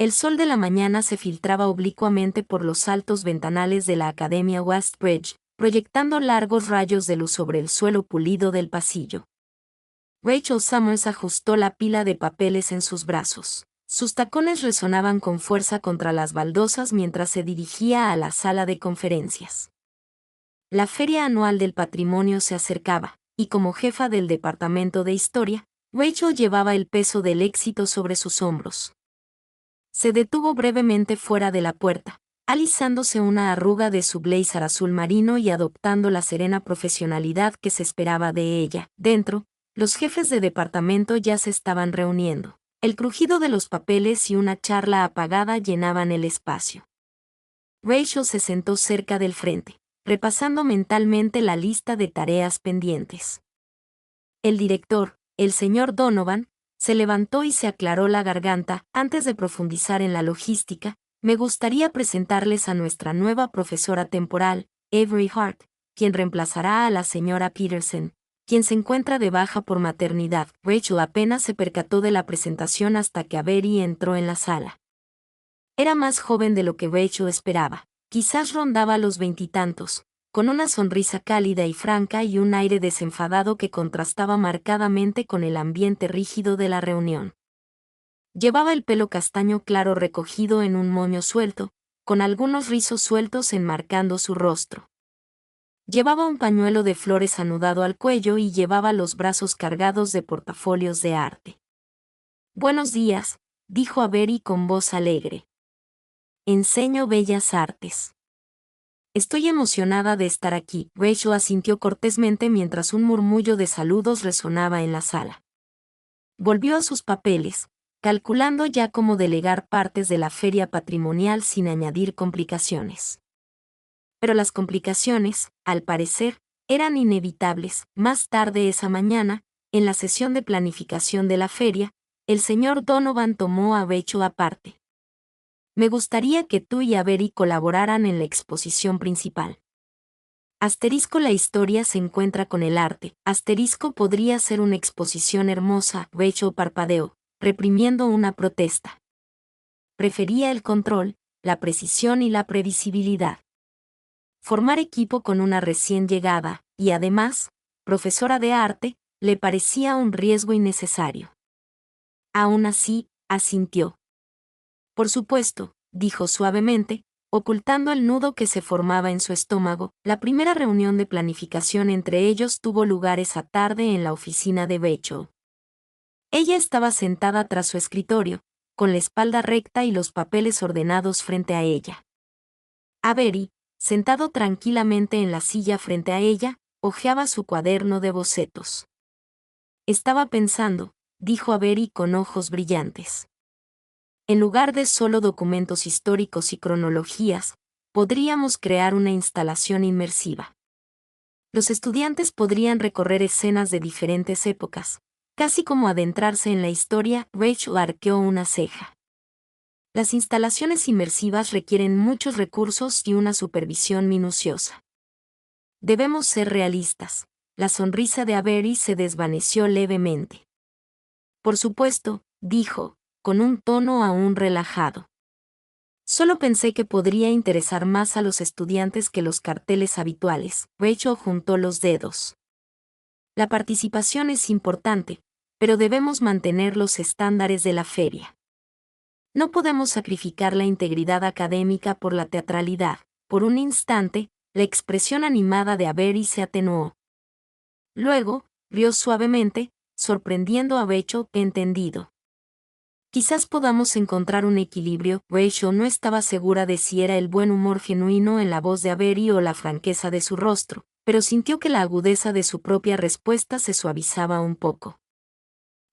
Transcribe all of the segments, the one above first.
El sol de la mañana se filtraba oblicuamente por los altos ventanales de la Academia Westbridge, proyectando largos rayos de luz sobre el suelo pulido del pasillo. Rachel Summers ajustó la pila de papeles en sus brazos. Sus tacones resonaban con fuerza contra las baldosas mientras se dirigía a la sala de conferencias. La Feria Anual del Patrimonio se acercaba, y como jefa del Departamento de Historia, Rachel llevaba el peso del éxito sobre sus hombros. Se detuvo brevemente fuera de la puerta, alisándose una arruga de su blazer azul marino y adoptando la serena profesionalidad que se esperaba de ella. Dentro, los jefes de departamento ya se estaban reuniendo. El crujido de los papeles y una charla apagada llenaban el espacio. Rachel se sentó cerca del frente, repasando mentalmente la lista de tareas pendientes. El director, el señor Donovan, se levantó y se aclaró la garganta. Antes de profundizar en la logística, me gustaría presentarles a nuestra nueva profesora temporal, Avery Hart, quien reemplazará a la señora Peterson, quien se encuentra de baja por maternidad. Rachel apenas se percató de la presentación hasta que Avery entró en la sala. Era más joven de lo que Rachel esperaba, quizás rondaba los veintitantos, con una sonrisa cálida y franca y un aire desenfadado que contrastaba marcadamente con el ambiente rígido de la reunión. Llevaba el pelo castaño claro recogido en un moño suelto, con algunos rizos sueltos enmarcando su rostro. Llevaba un pañuelo de flores anudado al cuello y llevaba los brazos cargados de portafolios de arte. «Buenos días», dijo Avery con voz alegre. «Enseño bellas artes». «Estoy emocionada de estar aquí», Rachel asintió cortésmente mientras un murmullo de saludos resonaba en la sala. Volvió a sus papeles, calculando ya cómo delegar partes de la feria patrimonial sin añadir complicaciones. Pero las complicaciones, al parecer, eran inevitables. Más tarde esa mañana, en la sesión de planificación de la feria, el señor Donovan tomó a Rachel aparte. «Me gustaría que tú y Avery colaboraran en la exposición principal. La historia se encuentra con el arte. Podría ser una exposición hermosa». Rachel parpadeó, reprimiendo una protesta. Prefería el control, la precisión y la previsibilidad. Formar equipo con una recién llegada, y además, profesora de arte, le parecía un riesgo innecesario. Aún así, asintió. «Por supuesto», dijo suavemente, ocultando el nudo que se formaba en su estómago. La primera reunión de planificación entre ellos tuvo lugar esa tarde en la oficina de Rachel. Ella estaba sentada tras su escritorio, con la espalda recta y los papeles ordenados frente a ella. Avery, sentado tranquilamente en la silla frente a ella, hojeaba su cuaderno de bocetos. «Estaba pensando», dijo Avery con ojos brillantes. «En lugar de solo documentos históricos y cronologías, podríamos crear una instalación inmersiva. Los estudiantes podrían recorrer escenas de diferentes épocas, casi como adentrarse en la historia». Rachel arqueó una ceja. Las instalaciones inmersivas requieren muchos recursos y una supervisión minuciosa. Debemos ser realistas. La sonrisa de Avery se desvaneció levemente. «Por supuesto», dijo, con un tono aún relajado. «Solo pensé que podría interesar más a los estudiantes que los carteles habituales». Rachel juntó los dedos. «La participación es importante, pero debemos mantener los estándares de la feria. No podemos sacrificar la integridad académica por la teatralidad». Por un instante, la expresión animada de Avery se atenuó. Luego, rió suavemente, sorprendiendo a Rachel. «Entendido. Quizás podamos encontrar un equilibrio». Rachel no estaba segura de si era el buen humor genuino en la voz de Avery o la franqueza de su rostro, pero sintió que la agudeza de su propia respuesta se suavizaba un poco.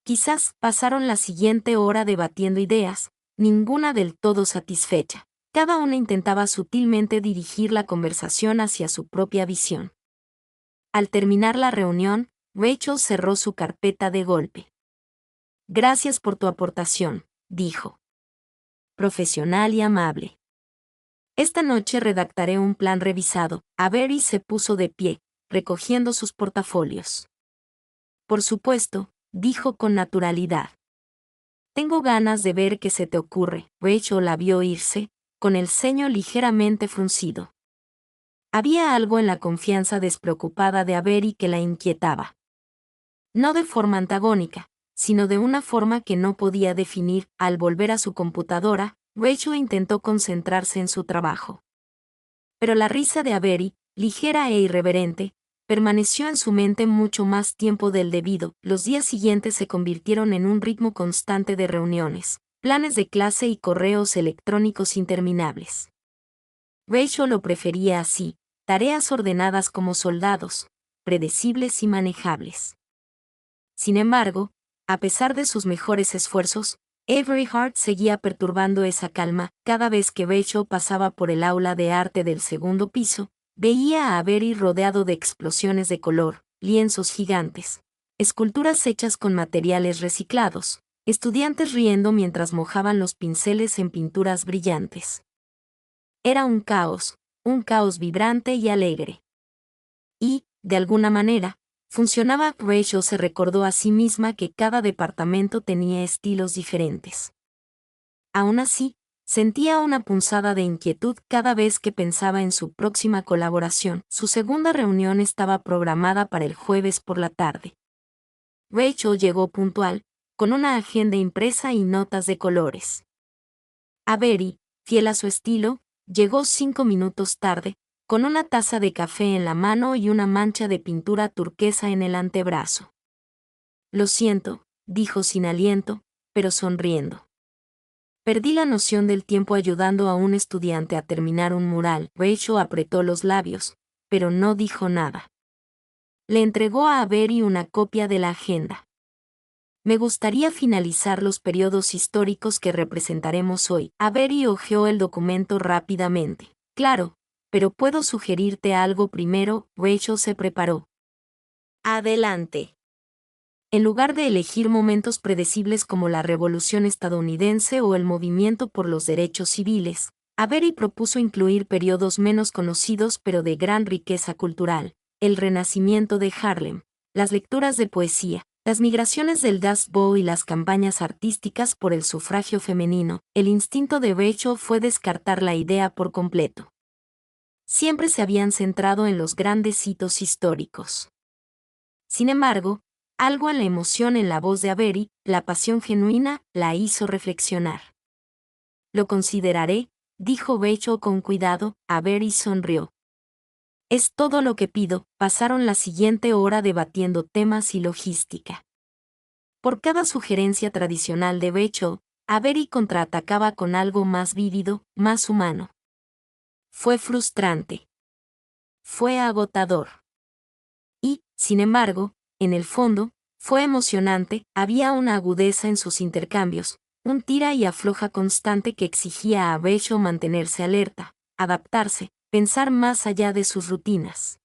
Quizás pasaron la siguiente hora debatiendo ideas, ninguna del todo satisfecha. Cada una intentaba sutilmente dirigir la conversación hacia su propia visión. Al terminar la reunión, Rachel cerró su carpeta de golpe. «Gracias por tu aportación», dijo. «Profesional y amable. Esta noche redactaré un plan revisado». Avery se puso de pie, recogiendo sus portafolios. «Por supuesto», dijo con naturalidad. Tengo ganas de ver qué se te ocurre. Rachel la vio irse, con el ceño ligeramente fruncido. Había algo en la confianza despreocupada de Avery que la inquietaba. No de forma antagónica, sino de una forma que no podía definir. Al volver a su computadora, Rachel intentó concentrarse en su trabajo. Pero la risa de Avery, ligera e irreverente, permaneció en su mente mucho más tiempo del debido. Los días siguientes se convirtieron en un ritmo constante de reuniones, planes de clase y correos electrónicos interminables. Rachel lo prefería así, tareas ordenadas como soldados, predecibles y manejables. Sin embargo, a pesar de sus mejores esfuerzos, Avery Hart seguía perturbando esa calma. Cada vez que Rachel pasaba por el aula de arte del segundo piso, veía a Avery rodeado de explosiones de color, lienzos gigantes, esculturas hechas con materiales reciclados, estudiantes riendo mientras mojaban los pinceles en pinturas brillantes. Era un caos vibrante y alegre. Y, de alguna manera, funcionaba. Rachel se recordó a sí misma que cada departamento tenía estilos diferentes. Aún así, sentía una punzada de inquietud cada vez que pensaba en su próxima colaboración. Su segunda reunión estaba programada para el jueves por la tarde. Rachel llegó puntual, con una agenda impresa y notas de colores. Avery, fiel a su estilo, llegó 5 minutos tarde, con una taza de café en la mano y una mancha de pintura turquesa en el antebrazo. Lo siento, dijo sin aliento, pero sonriendo. Perdí la noción del tiempo ayudando a un estudiante a terminar un mural. Rachel apretó los labios, pero no dijo nada. Le entregó a Avery una copia de la agenda. Me gustaría finalizar los periodos históricos que representaremos hoy. Avery hojeó el documento rápidamente. Claro, pero puedo sugerirte algo primero. Rachel se preparó. Adelante. En lugar de elegir momentos predecibles como la Revolución estadounidense o el movimiento por los derechos civiles, Avery propuso incluir periodos menos conocidos pero de gran riqueza cultural: el Renacimiento de Harlem, las lecturas de poesía, las migraciones del Dust Bowl y las campañas artísticas por el sufragio femenino. El instinto de Rachel fue descartar la idea por completo. Siempre se habían centrado en los grandes hitos históricos. Sin embargo, algo en la emoción en la voz de Avery, la pasión genuina, la hizo reflexionar. Lo consideraré, dijo Rachel con cuidado. Avery sonrió. Es todo lo que pido. Pasaron la siguiente hora debatiendo temas y logística. Por cada sugerencia tradicional de Rachel, Avery contraatacaba con algo más vívido, más humano. Fue frustrante. Fue agotador. Y, sin embargo, en el fondo, fue emocionante. Había una agudeza en sus intercambios, un tira y afloja constante que exigía a Rachel mantenerse alerta, adaptarse, pensar más allá de sus rutinas.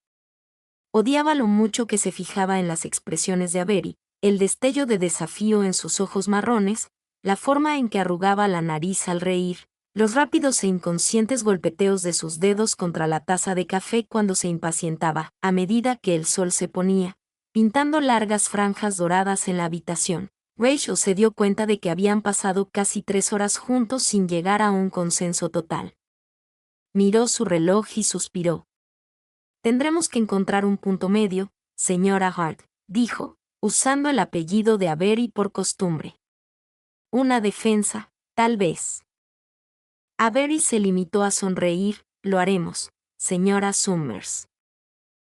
Odiaba lo mucho que se fijaba en las expresiones de Avery, el destello de desafío en sus ojos marrones, la forma en que arrugaba la nariz al reír, los rápidos e inconscientes golpeteos de sus dedos contra la taza de café cuando se impacientaba, a medida que el sol se ponía, pintando largas franjas doradas en la habitación. Rachel se dio cuenta de que habían pasado casi 3 horas juntos sin llegar a un consenso total. Miró su reloj y suspiró. Tendremos que encontrar un punto medio, señora Hart, dijo, usando el apellido de Avery por costumbre. Una defensa, tal vez. Avery se limitó a sonreír. Lo haremos, señora Summers.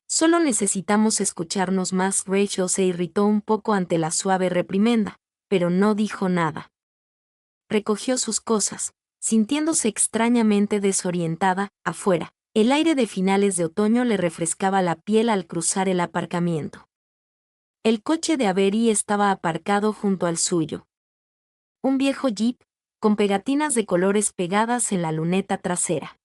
Solo necesitamos escucharnos más. Rachel se irritó un poco ante la suave reprimenda, pero no dijo nada. Recogió sus cosas, sintiéndose extrañamente desorientada. Afuera, el aire de finales de otoño le refrescaba la piel al cruzar el aparcamiento. El coche de Avery estaba aparcado junto al suyo. Un viejo Jeep, con pegatinas de colores pegadas en la luneta trasera.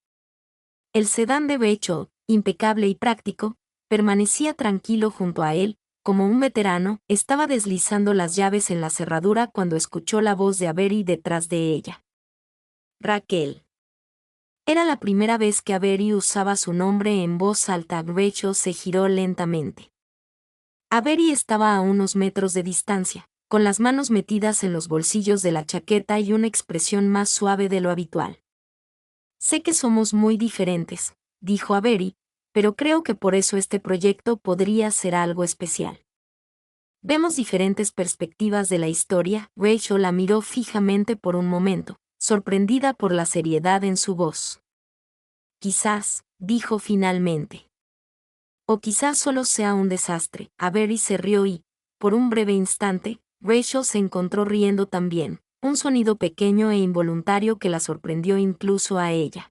El sedán de Rachel, impecable y práctico, permanecía tranquilo junto a él. Como un veterano, estaba deslizando las llaves en la cerradura cuando escuchó la voz de Avery detrás de ella. Raquel. Era la primera vez que Avery usaba su nombre en voz alta. Rachel se giró lentamente. Avery estaba a unos metros de distancia, con las manos metidas en los bolsillos de la chaqueta y una expresión más suave de lo habitual. Sé que somos muy diferentes, dijo Avery, pero creo que por eso este proyecto podría ser algo especial. Vemos diferentes perspectivas de la historia. Rachel la miró fijamente por un momento, sorprendida por la seriedad en su voz. Quizás, dijo finalmente. O quizás solo sea un desastre. Avery se rió y, por un breve instante, Rachel se encontró riendo también, un sonido pequeño e involuntario que la sorprendió incluso a ella.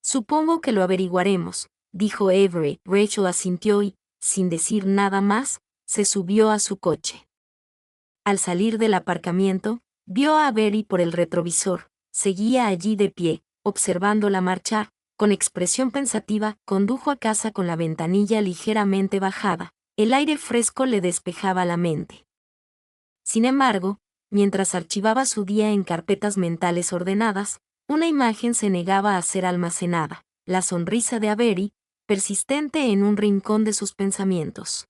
Supongo que lo averiguaremos, dijo Avery. Rachel asintió y, sin decir nada más, se subió a su coche. Al salir del aparcamiento, vio a Avery por el retrovisor. Seguía allí de pie, observándola marchar. Con expresión pensativa, condujo a casa con la ventanilla ligeramente bajada. El aire fresco le despejaba la mente. Sin embargo, mientras archivaba su día en carpetas mentales ordenadas, una imagen se negaba a ser almacenada, la sonrisa de Avery, persistente en un rincón de sus pensamientos.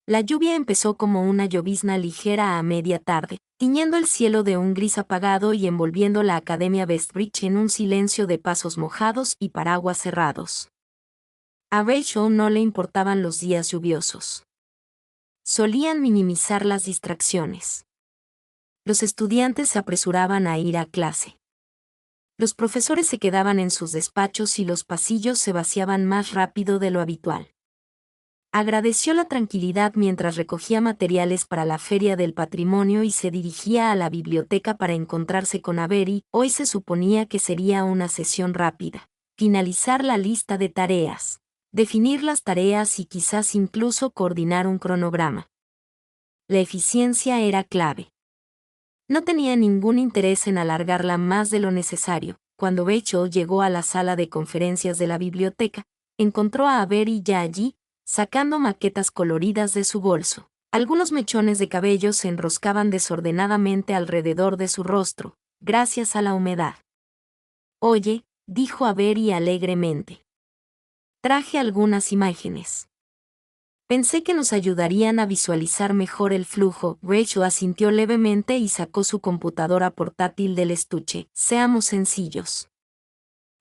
La lluvia empezó como una llovizna ligera a media tarde, tiñendo el cielo de un gris apagado y envolviendo la Academia Westbridge en un silencio de pasos mojados y paraguas cerrados. A Rachel no le importaban los días lluviosos. Solían minimizar las distracciones. Los estudiantes se apresuraban a ir a clase. Los profesores se quedaban en sus despachos y los pasillos se vaciaban más rápido de lo habitual. Agradeció la tranquilidad mientras recogía materiales para la Feria del Patrimonio y se dirigía a la biblioteca para encontrarse con Avery. Hoy se suponía que sería una sesión rápida. Finalizar la lista de tareas, definir las tareas y quizás incluso coordinar un cronograma. La eficiencia era clave. No tenía ningún interés en alargarla más de lo necesario. Cuando Rachel llegó a la sala de conferencias de la biblioteca, encontró a Avery ya allí, sacando maquetas coloridas de su bolso. Algunos mechones de cabello se enroscaban desordenadamente alrededor de su rostro, gracias a la humedad. Oye, dijo Avery alegremente. Traje algunas imágenes. Pensé que nos ayudarían a visualizar mejor el flujo. Rachel asintió levemente y sacó su computadora portátil del estuche. Seamos sencillos.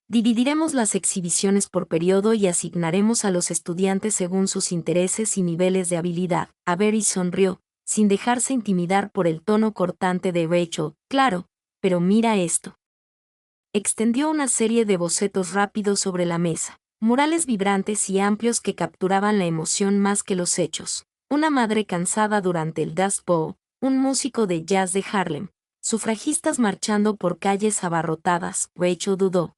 Dividiremos las exhibiciones por periodo y asignaremos a los estudiantes según sus intereses y niveles de habilidad. Avery sonrió, sin dejarse intimidar por el tono cortante de Rachel. Claro, pero mira esto. Extendió una serie de bocetos rápidos sobre la mesa, murales vibrantes y amplios que capturaban la emoción más que los hechos. Una madre cansada durante el Dust Bowl, un músico de jazz de Harlem, sufragistas marchando por calles abarrotadas. Rachel dudó.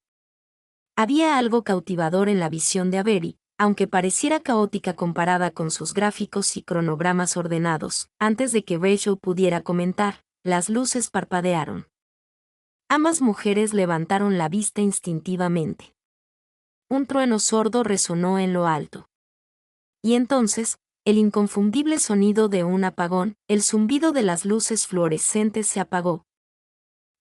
Había algo cautivador en la visión de Avery, aunque pareciera caótica comparada con sus gráficos y cronogramas ordenados. Antes de que Rachel pudiera comentar, las luces parpadearon. Ambas mujeres levantaron la vista instintivamente. Un trueno sordo resonó en lo alto. Y entonces, el inconfundible sonido de un apagón, el zumbido de las luces fluorescentes se apagó.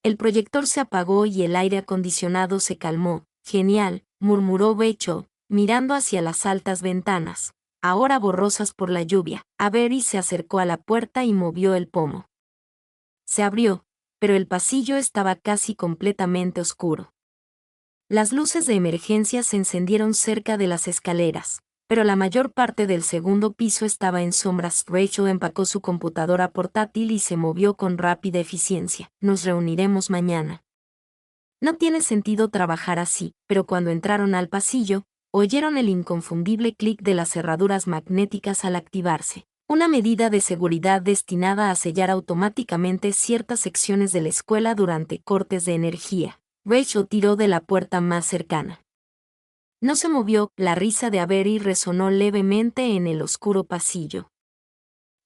El proyector se apagó y el aire acondicionado se calmó. Genial, murmuró Rachel, mirando hacia las altas ventanas, ahora borrosas por la lluvia. Avery se acercó a la puerta y movió el pomo. Se abrió, pero el pasillo estaba casi completamente oscuro. Las luces de emergencia se encendieron cerca de las escaleras, pero la mayor parte del segundo piso estaba en sombras. Rachel empacó su computadora portátil y se movió con rápida eficiencia. Nos reuniremos mañana. No tiene sentido trabajar así, pero cuando entraron al pasillo, oyeron el inconfundible clic de las cerraduras magnéticas al activarse, una medida de seguridad destinada a sellar automáticamente ciertas secciones de la escuela durante cortes de energía. Rachel tiró de la puerta más cercana. No se movió. La risa de Avery resonó levemente en el oscuro pasillo.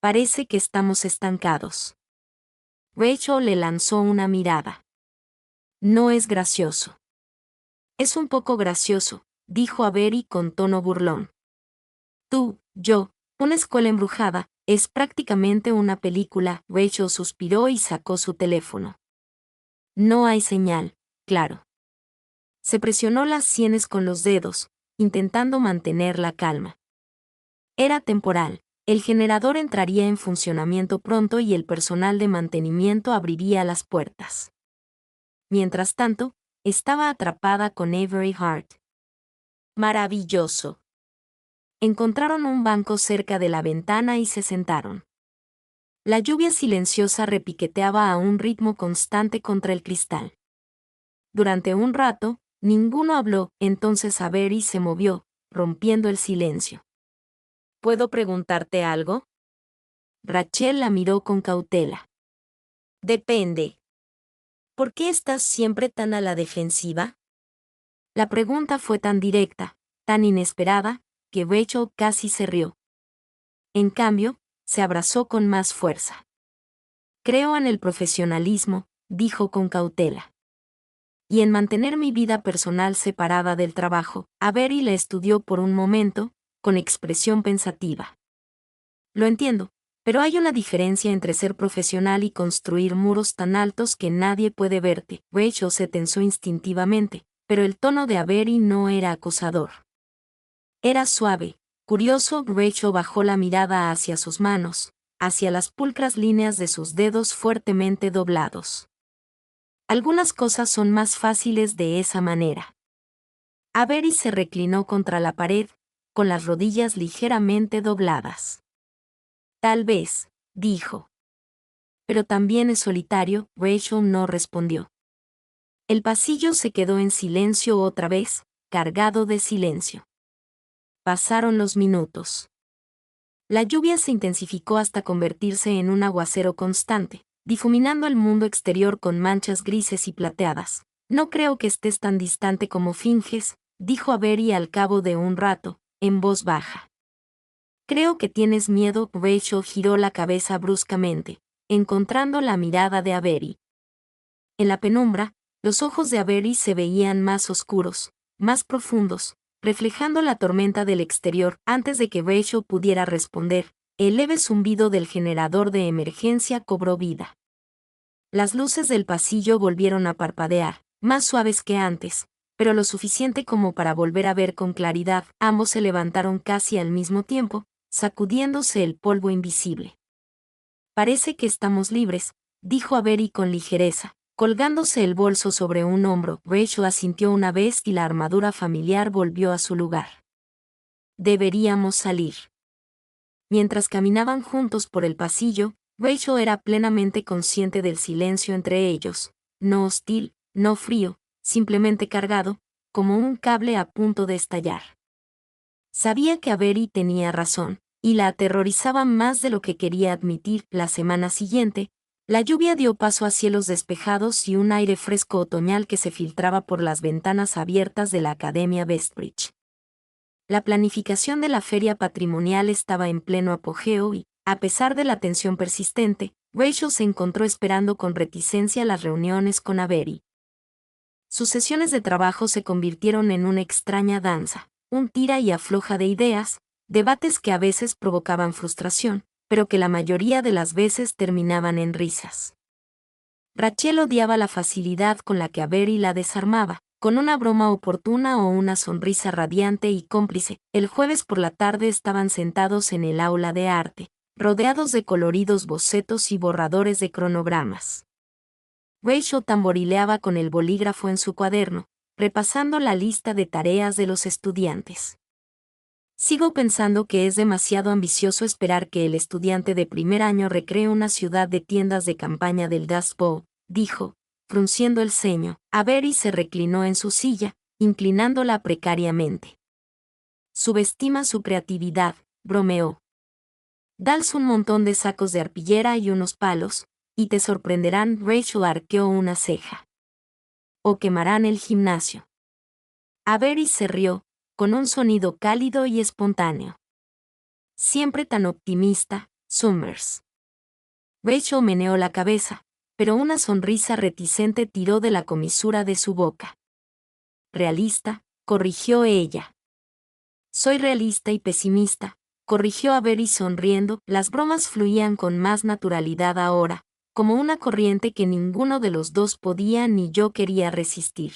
Parece que estamos estancados. Rachel le lanzó una mirada. No es gracioso. Es un poco gracioso, dijo Avery con tono burlón. Una escuela embrujada, es prácticamente una película. Rachel suspiró y sacó su teléfono. No hay señal, claro. Se presionó las sienes con los dedos, intentando mantener la calma. Era temporal, El generador entraría en funcionamiento pronto y el personal de mantenimiento abriría las puertas. Mientras tanto, estaba atrapada con Avery Hart. Maravilloso. Encontraron un banco cerca de la ventana y se sentaron. La lluvia silenciosa repiqueteaba a un ritmo constante contra el cristal. Durante un rato, ninguno habló, entonces Avery se movió, rompiendo el silencio. ¿Puedo preguntarte algo? Rachel la miró con cautela. Depende. ¿Por qué estás siempre tan a la defensiva? La pregunta fue tan directa, tan inesperada, que Rachel casi se rió. En cambio, se abrazó con más fuerza. Creo en el profesionalismo, dijo con cautela. Y en mantener mi vida personal separada del trabajo. Avery le estudió por un momento, con expresión pensativa. Lo entiendo, pero hay una diferencia entre ser profesional y construir muros tan altos que nadie puede verte. Rachel se tensó instintivamente, pero el tono de Avery no era acosador. Era suave. Curioso, Rachel bajó la mirada hacia sus manos, hacia las pulcras líneas de sus dedos fuertemente doblados. Algunas cosas son más fáciles de esa manera. Avery se reclinó contra la pared, con las rodillas ligeramente dobladas. Tal vez, dijo. Pero también es solitario. Rachel no respondió. El pasillo se quedó en silencio otra vez, cargado de silencio. Pasaron los minutos. La lluvia se intensificó hasta convertirse en un aguacero constante, difuminando el mundo exterior con manchas grises y plateadas. No creo que estés tan distante como finges, dijo Avery al cabo de un rato, en voz baja. Creo que tienes miedo. Rachel giró la cabeza bruscamente, encontrando la mirada de Avery. En la penumbra, los ojos de Avery se veían más oscuros, más profundos, reflejando la tormenta del exterior. Antes de que Rachel pudiera responder, el leve zumbido del generador de emergencia cobró vida. Las luces del pasillo volvieron a parpadear, más suaves que antes, pero lo suficiente como para volver a ver con claridad. Ambos se levantaron casi al mismo tiempo, sacudiéndose el polvo invisible. Parece que estamos libres, dijo Avery con ligereza, colgándose el bolso sobre un hombro. Rachel asintió una vez y la armadura familiar volvió a su lugar. Deberíamos salir. Mientras caminaban juntos por el pasillo, Rachel era plenamente consciente del silencio entre ellos, no hostil, no frío, simplemente cargado, como un cable a punto de estallar. Sabía que Avery tenía razón, y la aterrorizaba más de lo que quería admitir. La semana siguiente, la lluvia dio paso a cielos despejados y un aire fresco otoñal que se filtraba por las ventanas abiertas de la Academia Westbridge. La planificación de la feria patrimonial estaba en pleno apogeo y, a pesar de la tensión persistente, Rachel se encontró esperando con reticencia las reuniones con Avery. Sus sesiones de trabajo se convirtieron en una extraña danza, un tira y afloja de ideas, debates que a veces provocaban frustración, pero que la mayoría de las veces terminaban en risas. Rachel odiaba la facilidad con la que Avery la desarmaba, con una broma oportuna o una sonrisa radiante y cómplice. El jueves por la tarde estaban sentados en el aula de arte, rodeados de coloridos bocetos y borradores de cronogramas. Rachel tamborileaba con el bolígrafo en su cuaderno, repasando la lista de tareas de los estudiantes. Sigo pensando que es demasiado ambicioso esperar que el estudiante de primer año recree una ciudad de tiendas de campaña del Dust Bowl, dijo, frunciendo el ceño. Avery se reclinó en su silla, inclinándola precariamente. Subestima su creatividad, bromeó. Dales un montón de sacos de arpillera y unos palos, y te sorprenderán. Rachel arqueó una ceja. O quemarán el gimnasio. Avery se rió, con un sonido cálido y espontáneo. Siempre tan optimista, Summers. Rachel meneó la cabeza, pero una sonrisa reticente tiró de la comisura de su boca. Realista, corrigió ella. Soy realista y pesimista, corrigió Avery sonriendo. Las bromas fluían con más naturalidad ahora, como una corriente que ninguno de los dos podía ni yo quería resistir.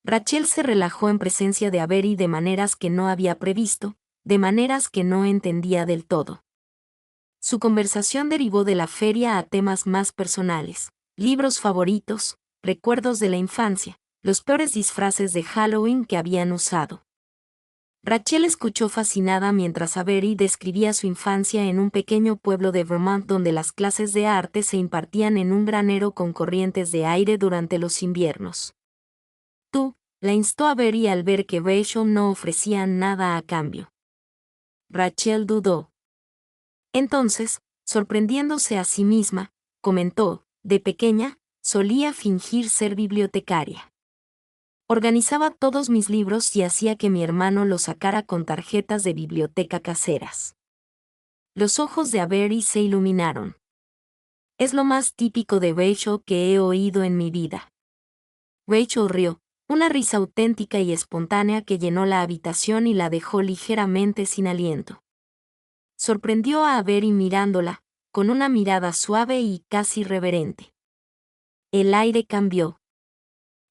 Rachel se relajó en presencia de Avery de maneras que no había previsto, de maneras que no entendía del todo. Su conversación derivó de la feria a temas más personales, libros favoritos, recuerdos de la infancia, los peores disfraces de Halloween que habían usado. Rachel escuchó fascinada mientras Avery describía su infancia en un pequeño pueblo de Vermont donde las clases de arte se impartían en un granero con corrientes de aire durante los inviernos. «Tú», la instó Avery al ver que Rachel no ofrecía nada a cambio. Rachel dudó. Entonces, sorprendiéndose a sí misma, comentó, «De pequeña, solía fingir ser bibliotecaria. Organizaba todos mis libros y hacía que mi hermano los sacara con tarjetas de biblioteca caseras». Los ojos de Avery se iluminaron. «Es lo más típico de Rachel que he oído en mi vida». Rachel rió, una risa auténtica y espontánea que llenó la habitación y la dejó ligeramente sin aliento. Sorprendió a Avery mirándola, con una mirada suave y casi reverente. El aire cambió.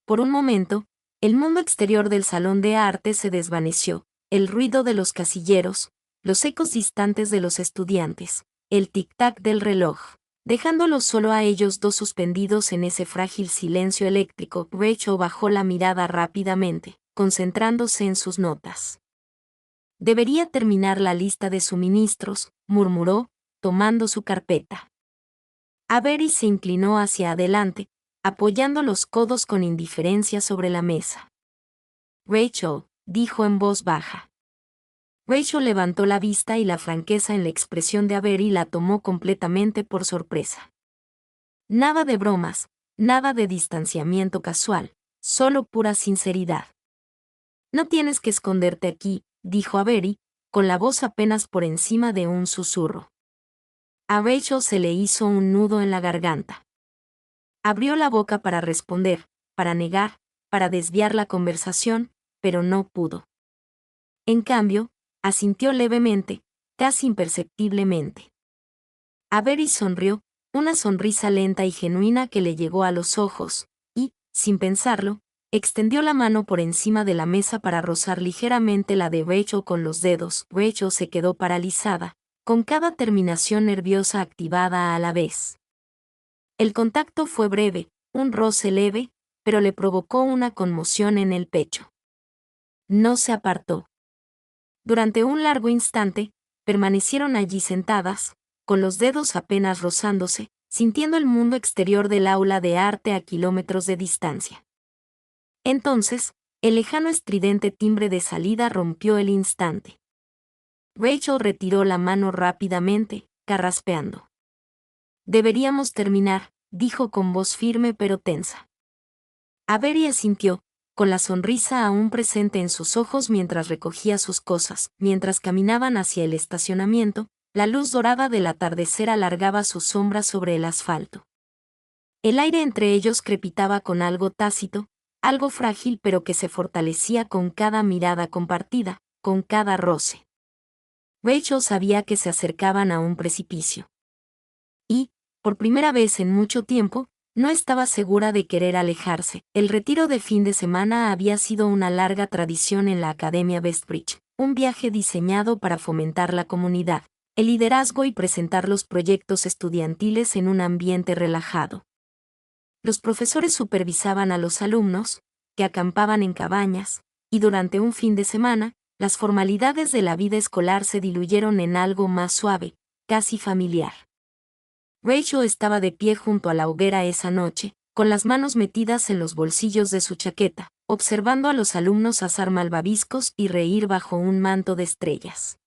Por un momento, el mundo exterior del salón de arte se desvaneció, el ruido de los casilleros, los ecos distantes de los estudiantes, el tic-tac del reloj, dejándolos solo a ellos dos suspendidos en ese frágil silencio eléctrico. Rachel bajó la mirada rápidamente, concentrándose en sus notas. «Debería terminar la lista de suministros», murmuró, tomando su carpeta. Avery se inclinó hacia adelante, apoyando los codos con indiferencia sobre la mesa. «Rachel», dijo en voz baja. Rachel levantó la vista y la franqueza en la expresión de Avery la tomó completamente por sorpresa. Nada de bromas, nada de distanciamiento casual, solo pura sinceridad. «No tienes que esconderte aquí», dijo Avery, con la voz apenas por encima de un susurro. A Rachel se le hizo un nudo en la garganta. Abrió la boca para responder, para negar, para desviar la conversación, pero no pudo. En cambio, asintió levemente, casi imperceptiblemente. Avery sonrió, una sonrisa lenta y genuina que le llegó a los ojos, y, sin pensarlo, extendió la mano por encima de la mesa para rozar ligeramente la de Rachel con los dedos. Rachel se quedó paralizada, con cada terminación nerviosa activada a la vez. El contacto fue breve, un roce leve, pero le provocó una conmoción en el pecho. No se apartó. Durante un largo instante, permanecieron allí sentadas, con los dedos apenas rozándose, sintiendo el mundo exterior del aula de arte a kilómetros de distancia. Entonces, el lejano estridente timbre de salida rompió el instante. Rachel retiró la mano rápidamente, carraspeando. «Deberíamos terminar», dijo con voz firme pero tensa. Avery asintió, con la sonrisa aún presente en sus ojos mientras recogía sus cosas. Mientras caminaban hacia el estacionamiento, la luz dorada del atardecer alargaba su sombra sobre el asfalto. El aire entre ellos crepitaba con algo tácito, algo frágil pero que se fortalecía con cada mirada compartida, con cada roce. Rachel sabía que se acercaban a un precipicio. Y, por primera vez en mucho tiempo, no estaba segura de querer alejarse. El retiro de fin de semana había sido una larga tradición en la Academia Westbridge, un viaje diseñado para fomentar la comunidad, el liderazgo y presentar los proyectos estudiantiles en un ambiente relajado. Los profesores supervisaban a los alumnos, que acampaban en cabañas, y durante un fin de semana, las formalidades de la vida escolar se diluyeron en algo más suave, casi familiar. Rachel estaba de pie junto a la hoguera esa noche, con las manos metidas en los bolsillos de su chaqueta, observando a los alumnos asar malvaviscos y reír bajo un manto de estrellas.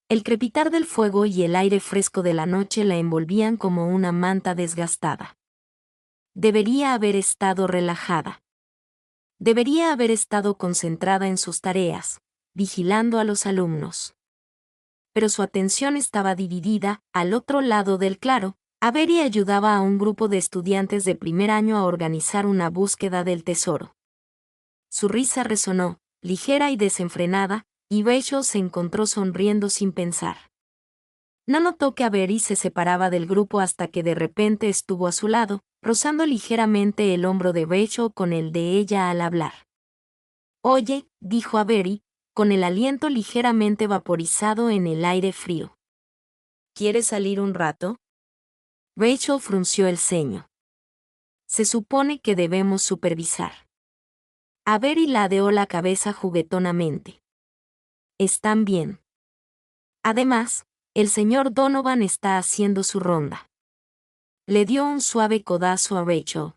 El crepitar del fuego y el aire fresco de la noche la envolvían como una manta desgastada. Debería haber estado relajada. Debería haber estado concentrada en sus tareas, vigilando a los alumnos. Pero su atención estaba dividida. Al otro lado del claro, Avery ayudaba a un grupo de estudiantes de primer año a organizar una búsqueda del tesoro. Su risa resonó, ligera y desenfrenada, y Rachel se encontró sonriendo sin pensar. No notó que Avery se separaba del grupo hasta que de repente estuvo a su lado, rozando ligeramente el hombro de Rachel con el de ella al hablar. «Oye», dijo Avery, con el aliento ligeramente vaporizado en el aire frío. ¿Quieres salir un rato? Rachel frunció el ceño. Se supone que debemos supervisar. Avery ladeó la cabeza juguetonamente. Están bien. Además, el señor Donovan está haciendo su ronda. Le dio un suave codazo a Rachel.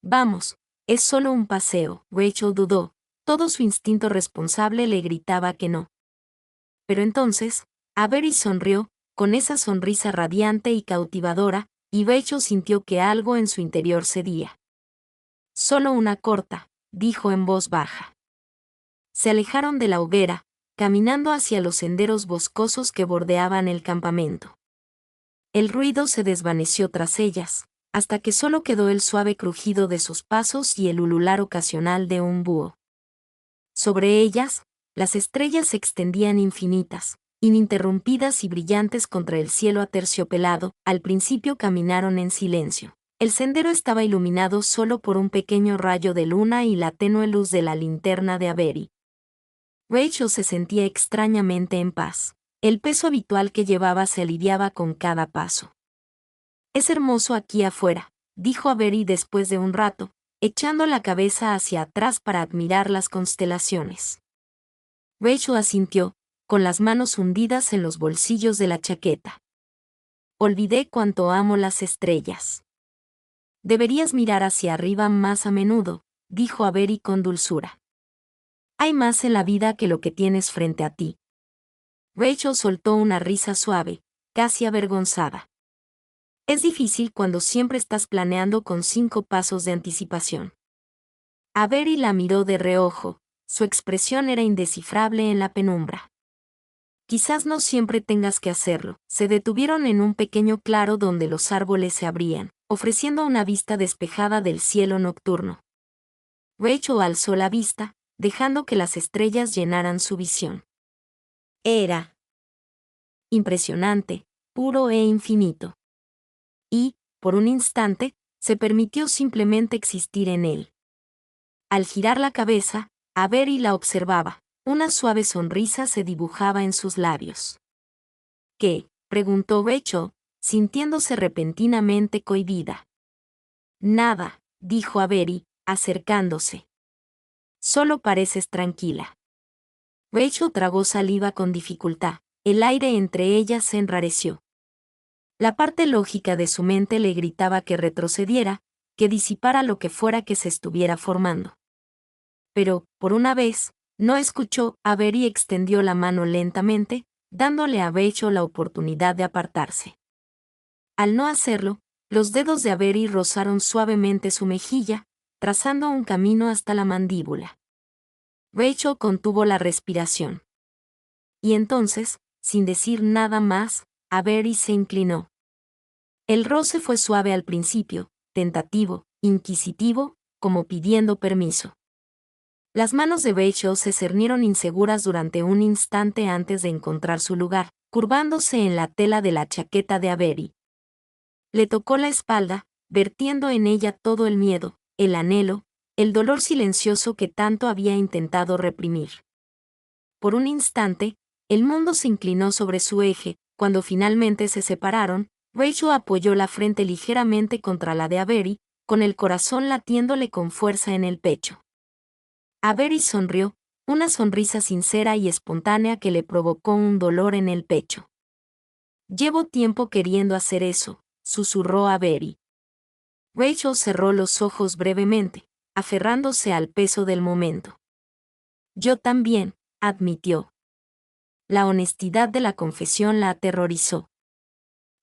Vamos, es solo un paseo. Rachel dudó. Todo su instinto responsable le gritaba que no. Pero entonces, Avery sonrió, con esa sonrisa radiante y cautivadora, y Rachel sintió que algo en su interior cedía. Solo una corta, dijo en voz baja. Se alejaron de la hoguera, caminando hacia los senderos boscosos que bordeaban el campamento. El ruido se desvaneció tras ellas, hasta que solo quedó el suave crujido de sus pasos y el ulular ocasional de un búho. Sobre ellas, las estrellas se extendían infinitas, ininterrumpidas y brillantes contra el cielo aterciopelado. Al principio caminaron en silencio. El sendero estaba iluminado solo por un pequeño rayo de luna y la tenue luz de la linterna de Avery. Rachel se sentía extrañamente en paz. El peso habitual que llevaba se aliviaba con cada paso. Es hermoso aquí afuera, dijo Avery después de un rato, echando la cabeza hacia atrás para admirar las constelaciones. Rachel asintió, con las manos hundidas en los bolsillos de la chaqueta. Olvidé cuánto amo las estrellas. Deberías mirar hacia arriba más a menudo, dijo Avery con dulzura. Hay más en la vida que lo que tienes frente a ti. Rachel soltó una risa suave, casi avergonzada. Es difícil cuando siempre estás planeando con 5 pasos de anticipación. Avery la miró de reojo, su expresión era indescifrable en la penumbra. Quizás no siempre tengas que hacerlo. Se detuvieron en un pequeño claro donde los árboles se abrían, ofreciendo una vista despejada del cielo nocturno. Rachel alzó la vista, dejando que las estrellas llenaran su visión. Era impresionante, puro e infinito. Y, por un instante, se permitió simplemente existir en él. Al girar la cabeza, Avery la observaba. Una suave sonrisa se dibujaba en sus labios. ¿Qué?, preguntó Rachel, sintiéndose repentinamente cohibida. Nada, dijo Avery, acercándose. Solo pareces tranquila. Rachel tragó saliva con dificultad. El aire entre ellas se enrareció. La parte lógica de su mente le gritaba que retrocediera, que disipara lo que fuera que se estuviera formando. Pero, por una vez, no escuchó. Avery extendió la mano lentamente, dándole a Rachel la oportunidad de apartarse. Al no hacerlo, los dedos de Avery rozaron suavemente su mejilla, trazando un camino hasta la mandíbula. Rachel contuvo la respiración. Y entonces, sin decir nada más, Avery se inclinó. El roce fue suave al principio, tentativo, inquisitivo, como pidiendo permiso. Las manos de Rachel se cernieron inseguras durante un instante antes de encontrar su lugar, curvándose en la tela de la chaqueta de Avery. Le tocó la espalda, vertiendo en ella todo el miedo, el anhelo, el dolor silencioso que tanto había intentado reprimir. Por un instante, el mundo se inclinó sobre su eje. Cuando finalmente se separaron, Rachel apoyó la frente ligeramente contra la de Avery, con el corazón latiéndole con fuerza en el pecho. Avery sonrió, una sonrisa sincera y espontánea que le provocó un dolor en el pecho. Llevo tiempo queriendo hacer eso, susurró Avery. Rachel cerró los ojos brevemente, aferrándose al peso del momento. Yo también, admitió. La honestidad de la confesión la aterrorizó.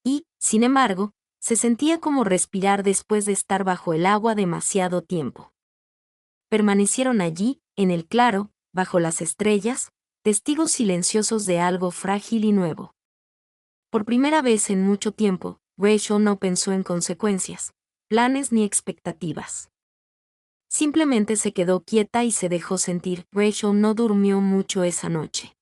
Y, sin embargo, se sentía como respirar después de estar bajo el agua demasiado tiempo. Permanecieron allí, en el claro, bajo las estrellas, testigos silenciosos de algo frágil y nuevo. Por primera vez en mucho tiempo, Rachel no pensó en consecuencias, planes ni expectativas. Simplemente se quedó quieta y se dejó sentir. Rachel no durmió mucho esa noche.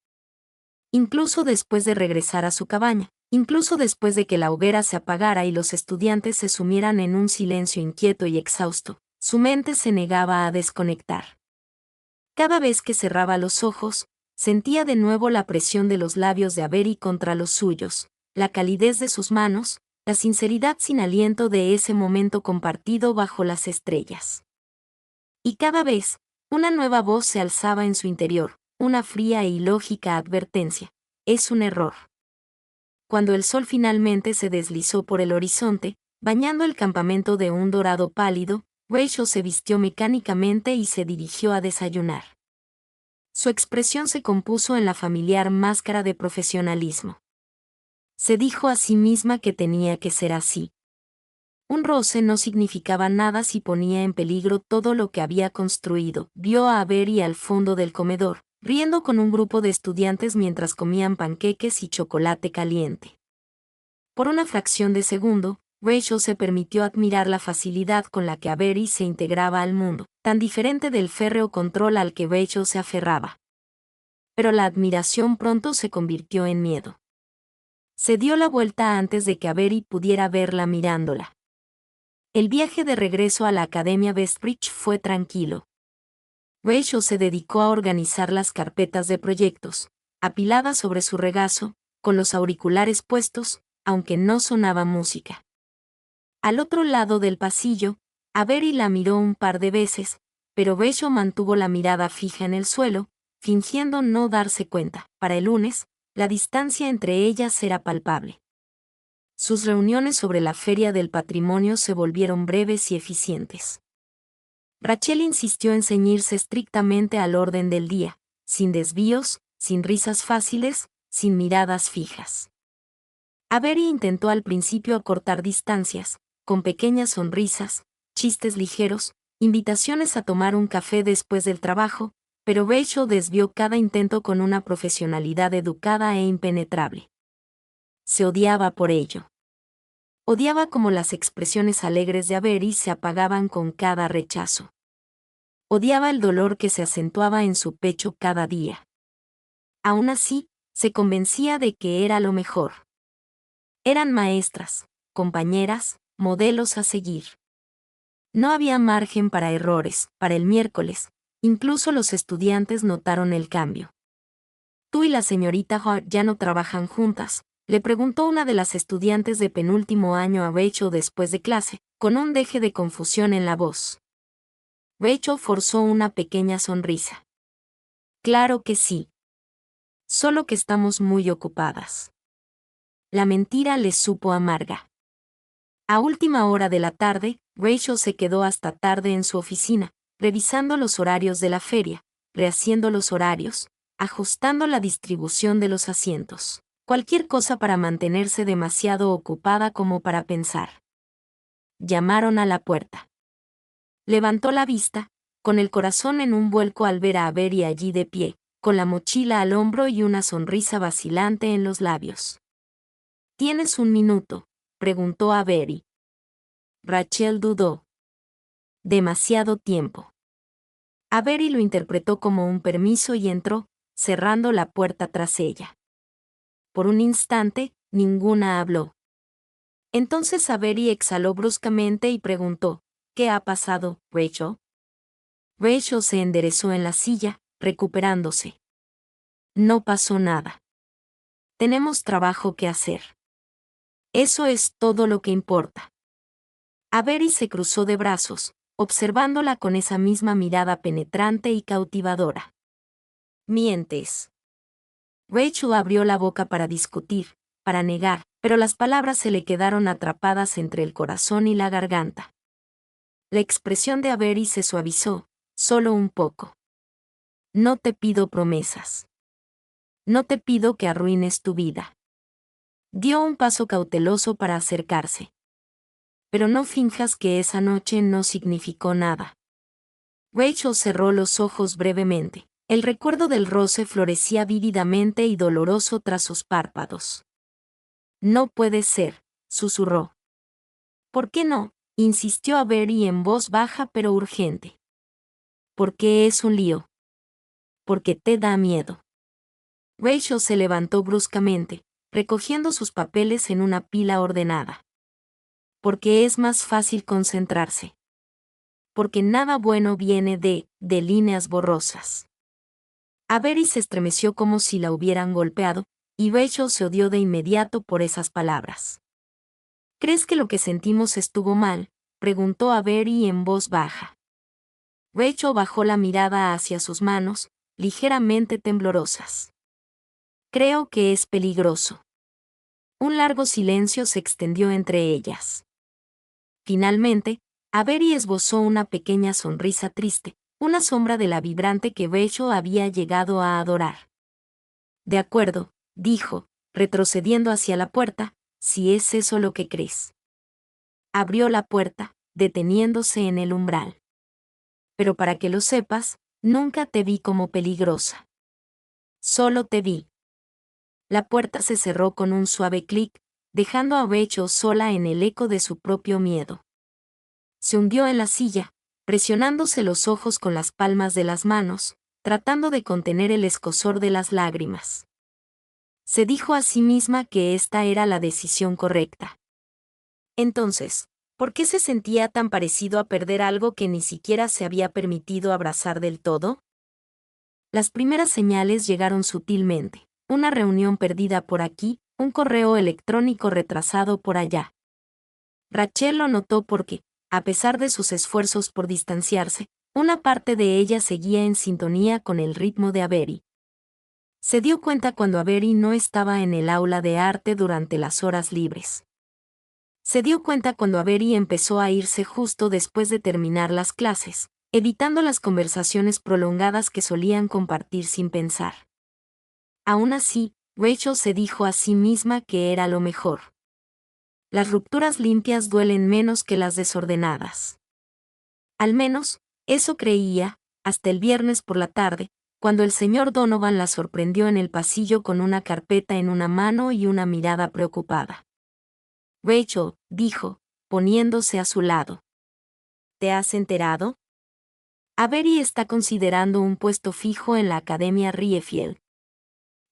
Incluso después de regresar a su cabaña, incluso después de que la hoguera se apagara y los estudiantes se sumieran en un silencio inquieto y exhausto, su mente se negaba a desconectar. Cada vez que cerraba los ojos, sentía de nuevo la presión de los labios de Avery contra los suyos, la calidez de sus manos, la sinceridad sin aliento de ese momento compartido bajo las estrellas. Y cada vez, una nueva voz se alzaba en su interior, una fría e ilógica advertencia: es un error. Cuando el sol finalmente se deslizó por el horizonte, bañando el campamento de un dorado pálido, Rachel se vistió mecánicamente y se dirigió a desayunar. Su expresión se compuso en la familiar máscara de profesionalismo. Se dijo a sí misma que tenía que ser así. Un roce no significaba nada si ponía en peligro todo lo que había construido. Vio a Avery al fondo del comedor, riendo con un grupo de estudiantes mientras comían panqueques y chocolate caliente. Por una fracción de segundo, Rachel se permitió admirar la facilidad con la que Avery se integraba al mundo, tan diferente del férreo control al que Rachel se aferraba. Pero la admiración pronto se convirtió en miedo. Se dio la vuelta antes de que Avery pudiera verla mirándola. El viaje de regreso a la Academia Bestbridge fue tranquilo. Rachel se dedicó a organizar las carpetas de proyectos, apiladas sobre su regazo, con los auriculares puestos, aunque no sonaba música. Al otro lado del pasillo, Avery la miró un par de veces, pero Rachel mantuvo la mirada fija en el suelo, fingiendo no darse cuenta. Para el lunes, la distancia entre ellas era palpable. Sus reuniones sobre la Feria del Patrimonio se volvieron breves y eficientes. Rachel insistió en ceñirse estrictamente al orden del día, sin desvíos, sin risas fáciles, sin miradas fijas. Avery intentó al principio acortar distancias, con pequeñas sonrisas, chistes ligeros, invitaciones a tomar un café después del trabajo, pero Rachel desvió cada intento con una profesionalidad educada e impenetrable. Se odiaba por ello. Odiaba cómo las expresiones alegres de Avery se apagaban con cada rechazo. Odiaba el dolor que se acentuaba en su pecho cada día. Aún así, se convencía de que era lo mejor. Eran maestras, compañeras, modelos a seguir. No había margen para errores. Para el miércoles, incluso los estudiantes notaron el cambio. «¿Tú y la señorita Hart ya no trabajan juntas?», le preguntó una de las estudiantes de penúltimo año a Rachel después de clase, con un deje de confusión en la voz. Rachel forzó una pequeña sonrisa. «Claro que sí. Solo que estamos muy ocupadas». La mentira le supo amarga. A última hora de la tarde, Rachel se quedó hasta tarde en su oficina, revisando los horarios de la feria, rehaciendo los horarios, ajustando la distribución de los asientos. Cualquier cosa para mantenerse demasiado ocupada como para pensar. Llamaron a la puerta. Levantó la vista, con el corazón en un vuelco al ver a Avery allí de pie, con la mochila al hombro y una sonrisa vacilante en los labios. «¿Tienes un minuto?», preguntó Avery. Rachel dudó. Demasiado tiempo. Avery lo interpretó como un permiso y entró, cerrando la puerta tras ella. Por un instante, ninguna habló. Entonces Avery exhaló bruscamente y preguntó: «¿Qué ha pasado, Rachel?». Rachel se enderezó en la silla, recuperándose. «No pasó nada. Tenemos trabajo que hacer. Eso es todo lo que importa». Avery se cruzó de brazos, observándola con esa misma mirada penetrante y cautivadora. «Mientes». Rachel abrió la boca para discutir, para negar, pero las palabras se le quedaron atrapadas entre el corazón y la garganta. La expresión de Avery se suavizó, solo un poco. «No te pido promesas. No te pido que arruines tu vida». Dio un paso cauteloso para acercarse. «Pero no finjas que esa noche no significó nada». Rachel cerró los ojos brevemente. El recuerdo del roce florecía vívidamente y doloroso tras sus párpados. «No puede ser», susurró. «¿Por qué no?», insistió Avery en voz baja pero urgente. «Porque es un lío. Porque te da miedo». Rachel se levantó bruscamente, recogiendo sus papeles en una pila ordenada. «Porque es más fácil concentrarse. Porque nada bueno viene de líneas borrosas». Avery se estremeció como si la hubieran golpeado, y Rachel se odió de inmediato por esas palabras. ¿Crees que lo que sentimos estuvo mal?, preguntó Avery en voz baja. Rachel bajó la mirada hacia sus manos, ligeramente temblorosas. Creo que es peligroso. Un largo silencio se extendió entre ellas. Finalmente, Avery esbozó una pequeña sonrisa triste, una sombra de la vibrante que Rachel había llegado a adorar. De acuerdo, dijo, retrocediendo hacia la puerta, si es eso lo que crees. Abrió la puerta, deteniéndose en el umbral. Pero para que lo sepas, nunca te vi como peligrosa. Solo te vi. La puerta se cerró con un suave clic, dejando a Rachel sola en el eco de su propio miedo. Se hundió en la silla, presionándose los ojos con las palmas de las manos, tratando de contener el escozor de las lágrimas. Se dijo a sí misma que esta era la decisión correcta. Entonces, ¿por qué se sentía tan parecido a perder algo que ni siquiera se había permitido abrazar del todo? Las primeras señales llegaron sutilmente, una reunión perdida por aquí, un correo electrónico retrasado por allá. Rachel lo notó porque, a pesar de sus esfuerzos por distanciarse, una parte de ella seguía en sintonía con el ritmo de Avery. Se dio cuenta cuando Avery no estaba en el aula de arte durante las horas libres. Se dio cuenta cuando Avery empezó a irse justo después de terminar las clases, evitando las conversaciones prolongadas que solían compartir sin pensar. Aún así, Rachel se dijo a sí misma que era lo mejor. Las rupturas limpias duelen menos que las desordenadas. Al menos, eso creía, hasta el viernes por la tarde, cuando el señor Donovan la sorprendió en el pasillo con una carpeta en una mano y una mirada preocupada. Rachel, dijo, poniéndose a su lado. ¿Te has enterado? Avery está considerando un puesto fijo en la Academia Riefield.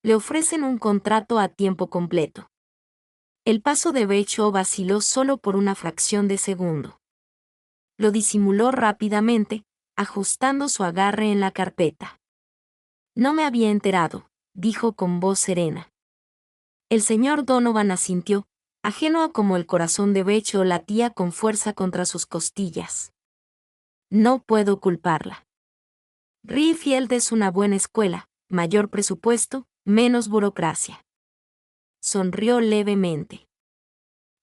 Le ofrecen un contrato a tiempo completo. El paso de Rachel vaciló solo por una fracción de segundo. Lo disimuló rápidamente, ajustando su agarre en la carpeta. No me había enterado, dijo con voz serena. El señor Donovan asintió, ajeno a cómo el corazón de Rachel latía con fuerza contra sus costillas. No puedo culparla. Riefield es una buena escuela, mayor presupuesto, menos burocracia. Sonrió levemente.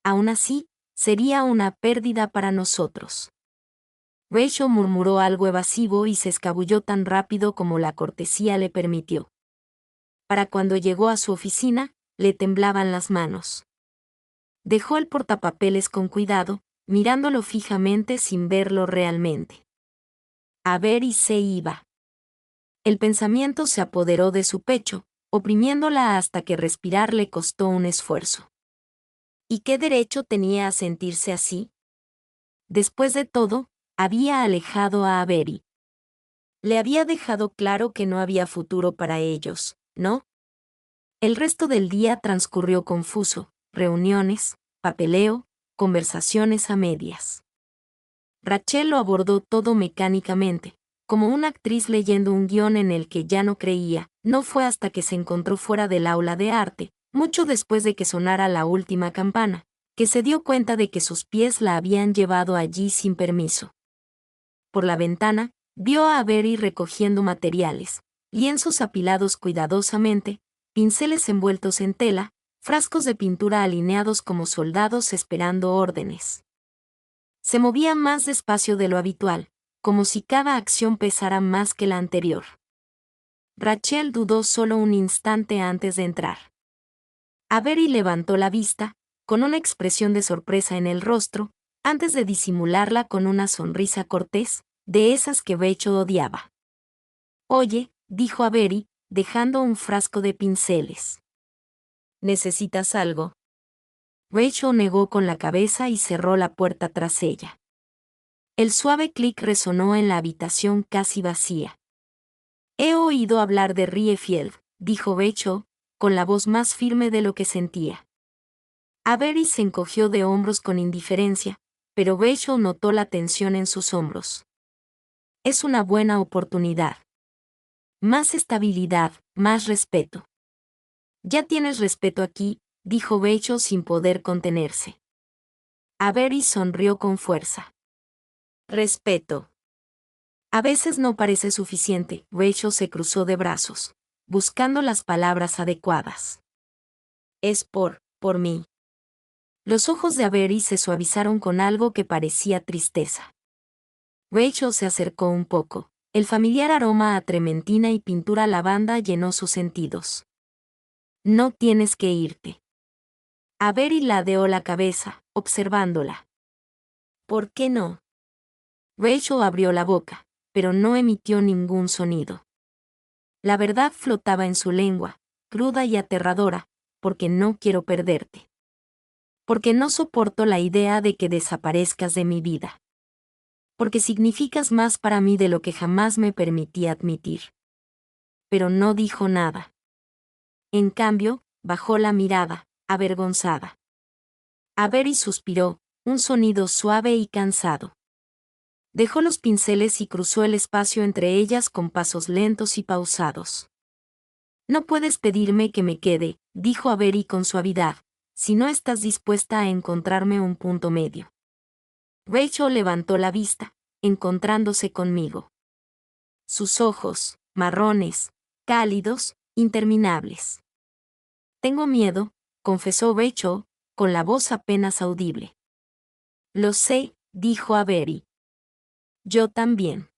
Aún así, sería una pérdida para nosotros. Rachel murmuró algo evasivo y se escabulló tan rápido como la cortesía le permitió. Para cuando llegó a su oficina, le temblaban las manos. Dejó el portapapeles con cuidado, mirándolo fijamente sin verlo realmente. Avery se iba. El pensamiento se apoderó de su pecho, oprimiéndola hasta que respirar le costó un esfuerzo. ¿Y qué derecho tenía a sentirse así? Después de todo, había alejado a Avery. Le había dejado claro que no había futuro para ellos, ¿no? El resto del día transcurrió confuso, reuniones, papeleo, conversaciones a medias. Rachel lo abordó todo mecánicamente, como una actriz leyendo un guión en el que ya no creía. No fue hasta que se encontró fuera del aula de arte, mucho después de que sonara la última campana, que se dio cuenta de que sus pies la habían llevado allí sin permiso. Por la ventana, vio a Avery recogiendo materiales, lienzos apilados cuidadosamente, pinceles envueltos en tela, frascos de pintura alineados como soldados esperando órdenes. Se movía más despacio de lo habitual, como si cada acción pesara más que la anterior. Rachel dudó solo un instante antes de entrar. Avery levantó la vista, con una expresión de sorpresa en el rostro, antes de disimularla con una sonrisa cortés, de esas que Rachel odiaba. Oye, dijo Avery, dejando un frasco de pinceles. ¿Necesitas algo? Rachel negó con la cabeza y cerró la puerta tras ella. El suave clic resonó en la habitación casi vacía. He oído hablar de Riefield, dijo Rachel, con la voz más firme de lo que sentía. Avery se encogió de hombros con indiferencia, pero Rachel notó la tensión en sus hombros. Es una buena oportunidad. Más estabilidad, más respeto. Ya tienes respeto aquí, dijo Rachel sin poder contenerse. Avery sonrió con fuerza. Respeto. A veces no parece suficiente. Rachel se cruzó de brazos, buscando las palabras adecuadas. Es por mí. Los ojos de Avery se suavizaron con algo que parecía tristeza. Rachel se acercó un poco. El familiar aroma a trementina y pintura lavanda llenó sus sentidos. No tienes que irte. Avery ladeó la cabeza, observándola. ¿Por qué no? Rachel abrió la boca, pero no emitió ningún sonido. La verdad flotaba en su lengua, cruda y aterradora, porque no quiero perderte. Porque no soporto la idea de que desaparezcas de mi vida. Porque significas más para mí de lo que jamás me permití admitir. Pero no dijo nada. En cambio, bajó la mirada, avergonzada. Avery suspiró, un sonido suave y cansado. Dejó los pinceles y cruzó el espacio entre ellas con pasos lentos y pausados. No puedes pedirme que me quede, dijo Avery con suavidad, si no estás dispuesta a encontrarme un punto medio. Rachel levantó la vista, encontrándose conmigo. Sus ojos, marrones, cálidos, interminables. Tengo miedo, confesó Rachel, con la voz apenas audible. Lo sé, dijo Avery. Yo también.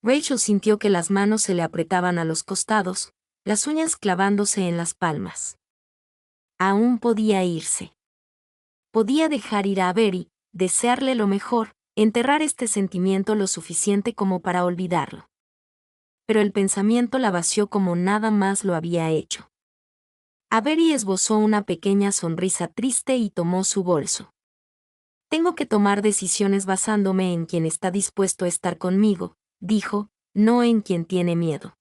Rachel sintió que las manos se le apretaban a los costados, las uñas clavándose en las palmas. Aún podía irse. Podía dejar ir a Avery, desearle lo mejor, enterrar este sentimiento lo suficiente como para olvidarlo. Pero el pensamiento la vació como nada más lo había hecho. Avery esbozó una pequeña sonrisa triste y tomó su bolso. Tengo que tomar decisiones basándome en quien está dispuesto a estar conmigo, dijo, no en quien tiene miedo.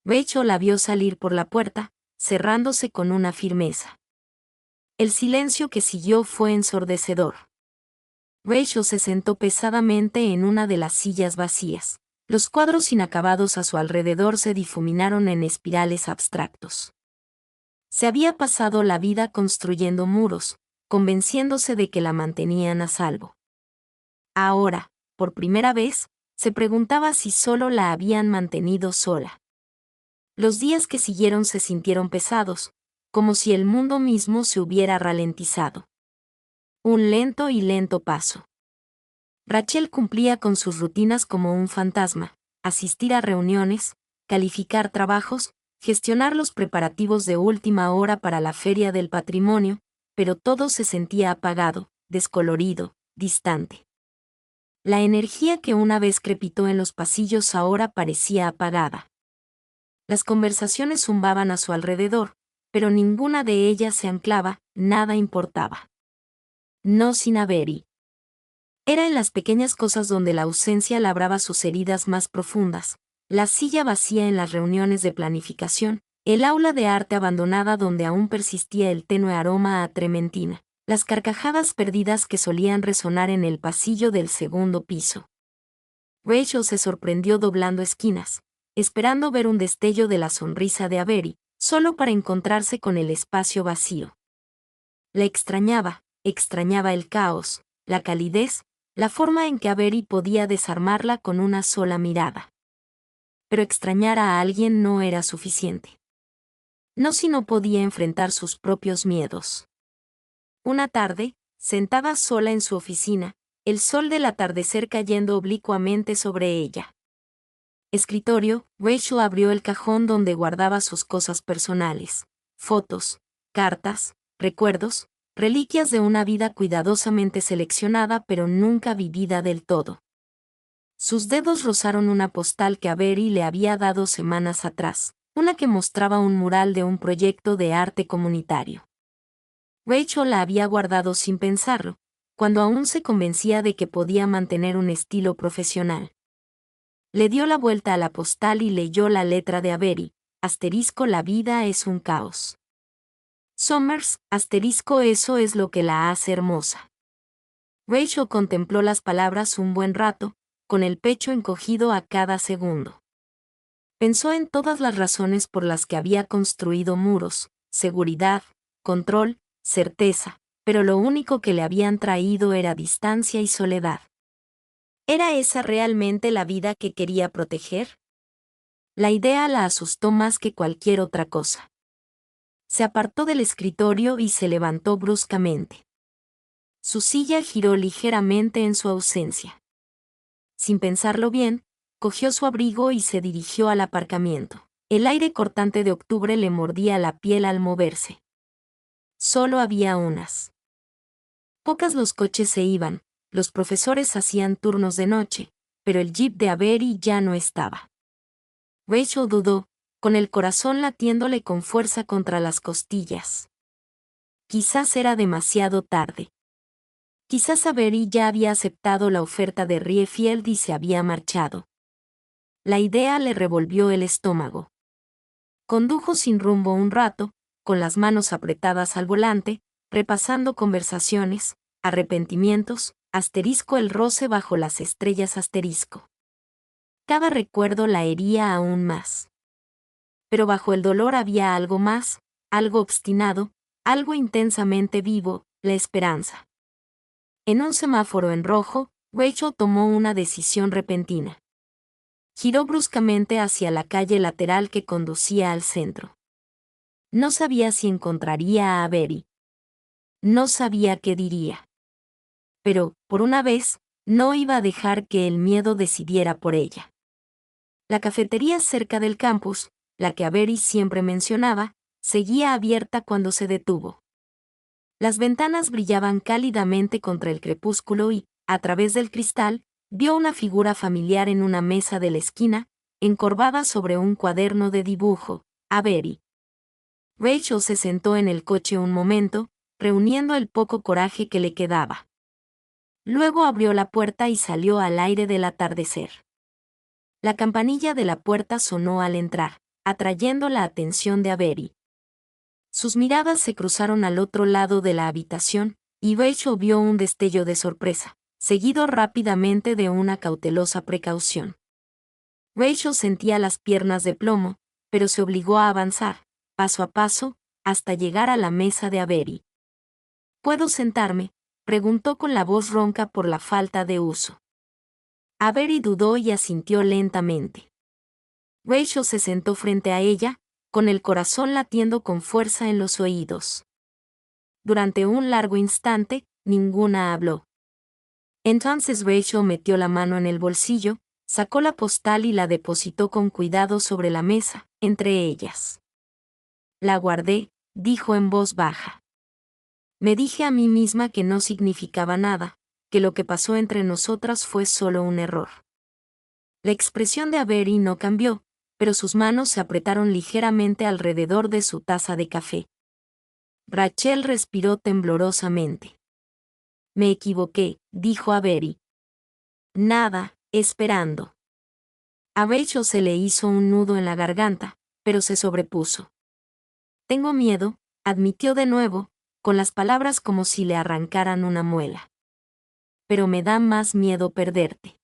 Rachel la vio salir por la puerta, cerrándose con una firmeza. El silencio que siguió fue ensordecedor. Rachel se sentó pesadamente en una de las sillas vacías. Los cuadros inacabados a su alrededor se difuminaron en espirales abstractos. Se había pasado la vida construyendo muros, convenciéndose de que la mantenían a salvo. Ahora, por primera vez, se preguntaba si solo la habían mantenido sola. Los días que siguieron se sintieron pesados, como si el mundo mismo se hubiera ralentizado. Un lento paso. Rachel cumplía con sus rutinas como un fantasma, asistir a reuniones, calificar trabajos, gestionar los preparativos de última hora para la Feria del Patrimonio, pero todo se sentía apagado, descolorido, distante. La energía que una vez crepitó en los pasillos ahora parecía apagada. Las conversaciones zumbaban a su alrededor, pero ninguna de ellas se anclaba, nada importaba. No sin Avery. Era en las pequeñas cosas donde la ausencia labraba sus heridas más profundas, la silla vacía en las reuniones de planificación, el aula de arte abandonada donde aún persistía el tenue aroma a trementina, las carcajadas perdidas que solían resonar en el pasillo del segundo piso. Rachel se sorprendió doblando esquinas, esperando ver un destello de la sonrisa de Avery, solo para encontrarse con el espacio vacío. La extrañaba el caos, la calidez, la forma en que Avery podía desarmarla con una sola mirada. Pero extrañar a alguien no era suficiente. No si no podía enfrentar sus propios miedos. Una tarde, sentada sola en su oficina, el sol del atardecer cayendo oblicuamente sobre ella. Escritorio, Rachel abrió el cajón donde guardaba sus cosas personales, fotos, cartas, recuerdos, reliquias de una vida cuidadosamente seleccionada pero nunca vivida del todo. Sus dedos rozaron una postal que Avery le había dado semanas atrás, una que mostraba un mural de un proyecto de arte comunitario. Rachel la había guardado sin pensarlo, cuando aún se convencía de que podía mantener un estilo profesional. Le dio la vuelta a la postal y leyó la letra de Avery, *la vida es un caos. Summers, eso es lo que la hace hermosa. Rachel contempló las palabras un buen rato, con el pecho encogido a cada segundo. Pensó en todas las razones por las que había construido muros: seguridad, control, certeza, pero lo único que le habían traído era distancia y soledad. ¿Era esa realmente la vida que quería proteger? La idea la asustó más que cualquier otra cosa. Se apartó del escritorio y se levantó bruscamente. Su silla giró ligeramente en su ausencia. Sin pensarlo bien, cogió su abrigo y se dirigió al aparcamiento. El aire cortante de octubre le mordía la piel al moverse. Solo había unas. Pocas los coches se iban, los profesores hacían turnos de noche, pero el jeep de Avery ya no estaba. Rachel dudó, con el corazón latiéndole con fuerza contra las costillas. Quizás era demasiado tarde. Quizás Avery ya había aceptado la oferta de Riefield y se había marchado. La idea le revolvió el estómago. Condujo sin rumbo un rato, con las manos apretadas al volante, repasando conversaciones, arrepentimientos, asterisco el roce bajo las estrellas asterisco. Cada recuerdo la hería aún más. Pero bajo el dolor había algo más, algo obstinado, algo intensamente vivo: la esperanza. En un semáforo en rojo, Rachel tomó una decisión repentina. Giró bruscamente hacia la calle lateral que conducía al centro. No sabía si encontraría a Avery. No sabía qué diría. Pero, por una vez, no iba a dejar que el miedo decidiera por ella. La cafetería cerca del campus, la que Avery siempre mencionaba, seguía abierta cuando se detuvo. Las ventanas brillaban cálidamente contra el crepúsculo y, a través del cristal, vio una figura familiar en una mesa de la esquina, encorvada sobre un cuaderno de dibujo: Avery. Rachel se sentó en el coche un momento, reuniendo el poco coraje que le quedaba. Luego abrió la puerta y salió al aire del atardecer. La campanilla de la puerta sonó al entrar, atrayendo la atención de Avery. Sus miradas se cruzaron al otro lado de la habitación, y Rachel vio un destello de sorpresa, seguido rápidamente de una cautelosa precaución. Rachel sentía las piernas de plomo, pero se obligó a avanzar, paso a paso, hasta llegar a la mesa de Avery. ¿Puedo sentarme?, preguntó con la voz ronca por la falta de uso. Avery dudó y asintió lentamente. Rachel se sentó frente a ella, con el corazón latiendo con fuerza en los oídos. Durante un largo instante, ninguna habló. Entonces Rachel metió la mano en el bolsillo, sacó la postal y la depositó con cuidado sobre la mesa, entre ellas. La guardé, dijo en voz baja. Me dije a mí misma que no significaba nada, que lo que pasó entre nosotras fue solo un error. La expresión de Avery no cambió, pero sus manos se apretaron ligeramente alrededor de su taza de café. Rachel respiró temblorosamente. Me equivoqué, dijo Avery. Nada, esperando. A Rachel se le hizo un nudo en la garganta, pero se sobrepuso. Tengo miedo, admitió de nuevo, con las palabras como si le arrancaran una muela. Pero me da más miedo perderte.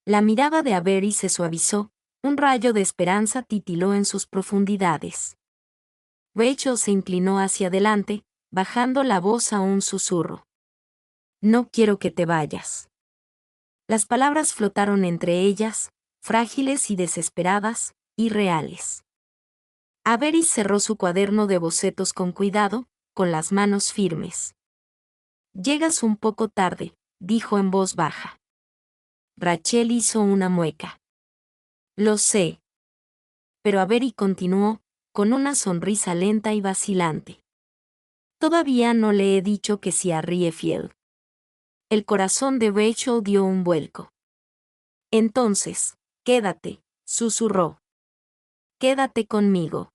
La mirada de Avery se suavizó, un rayo de esperanza titiló en sus profundidades. Rachel se inclinó hacia adelante, bajando la voz a un susurro. No quiero que te vayas. Las palabras flotaron entre ellas, frágiles y desesperadas, irreales. Avery cerró su cuaderno de bocetos con cuidado, con las manos firmes. Llegas un poco tarde, dijo en voz baja. Rachel hizo una mueca. Lo sé. Pero Avery continuó, con una sonrisa lenta y vacilante. Todavía no le he dicho que sí a Riefield. El corazón de Rachel dio un vuelco. Entonces, quédate, susurró. Quédate conmigo.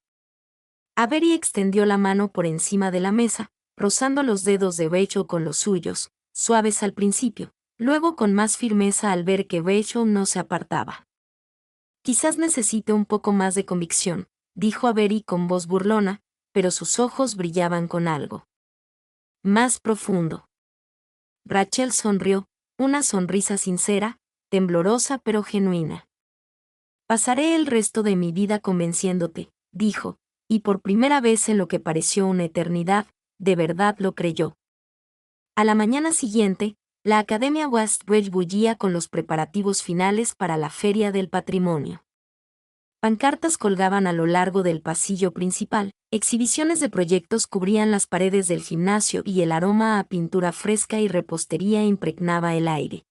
Avery extendió la mano por encima de la mesa, rozando los dedos de Rachel con los suyos, suaves al principio, luego con más firmeza al ver que Rachel no se apartaba. Quizás necesite un poco más de convicción, dijo Avery con voz burlona, pero sus ojos brillaban con algo más profundo. Rachel sonrió, una sonrisa sincera, temblorosa pero genuina. Pasaré el resto de mi vida convenciéndote, dijo, y por primera vez en lo que pareció una eternidad, de verdad lo creyó. A la mañana siguiente, la Academia Westbridge bullía con los preparativos finales para la Feria del Patrimonio. Pancartas colgaban a lo largo del pasillo principal, exhibiciones de proyectos cubrían las paredes del gimnasio y el aroma a pintura fresca y repostería impregnaba el aire.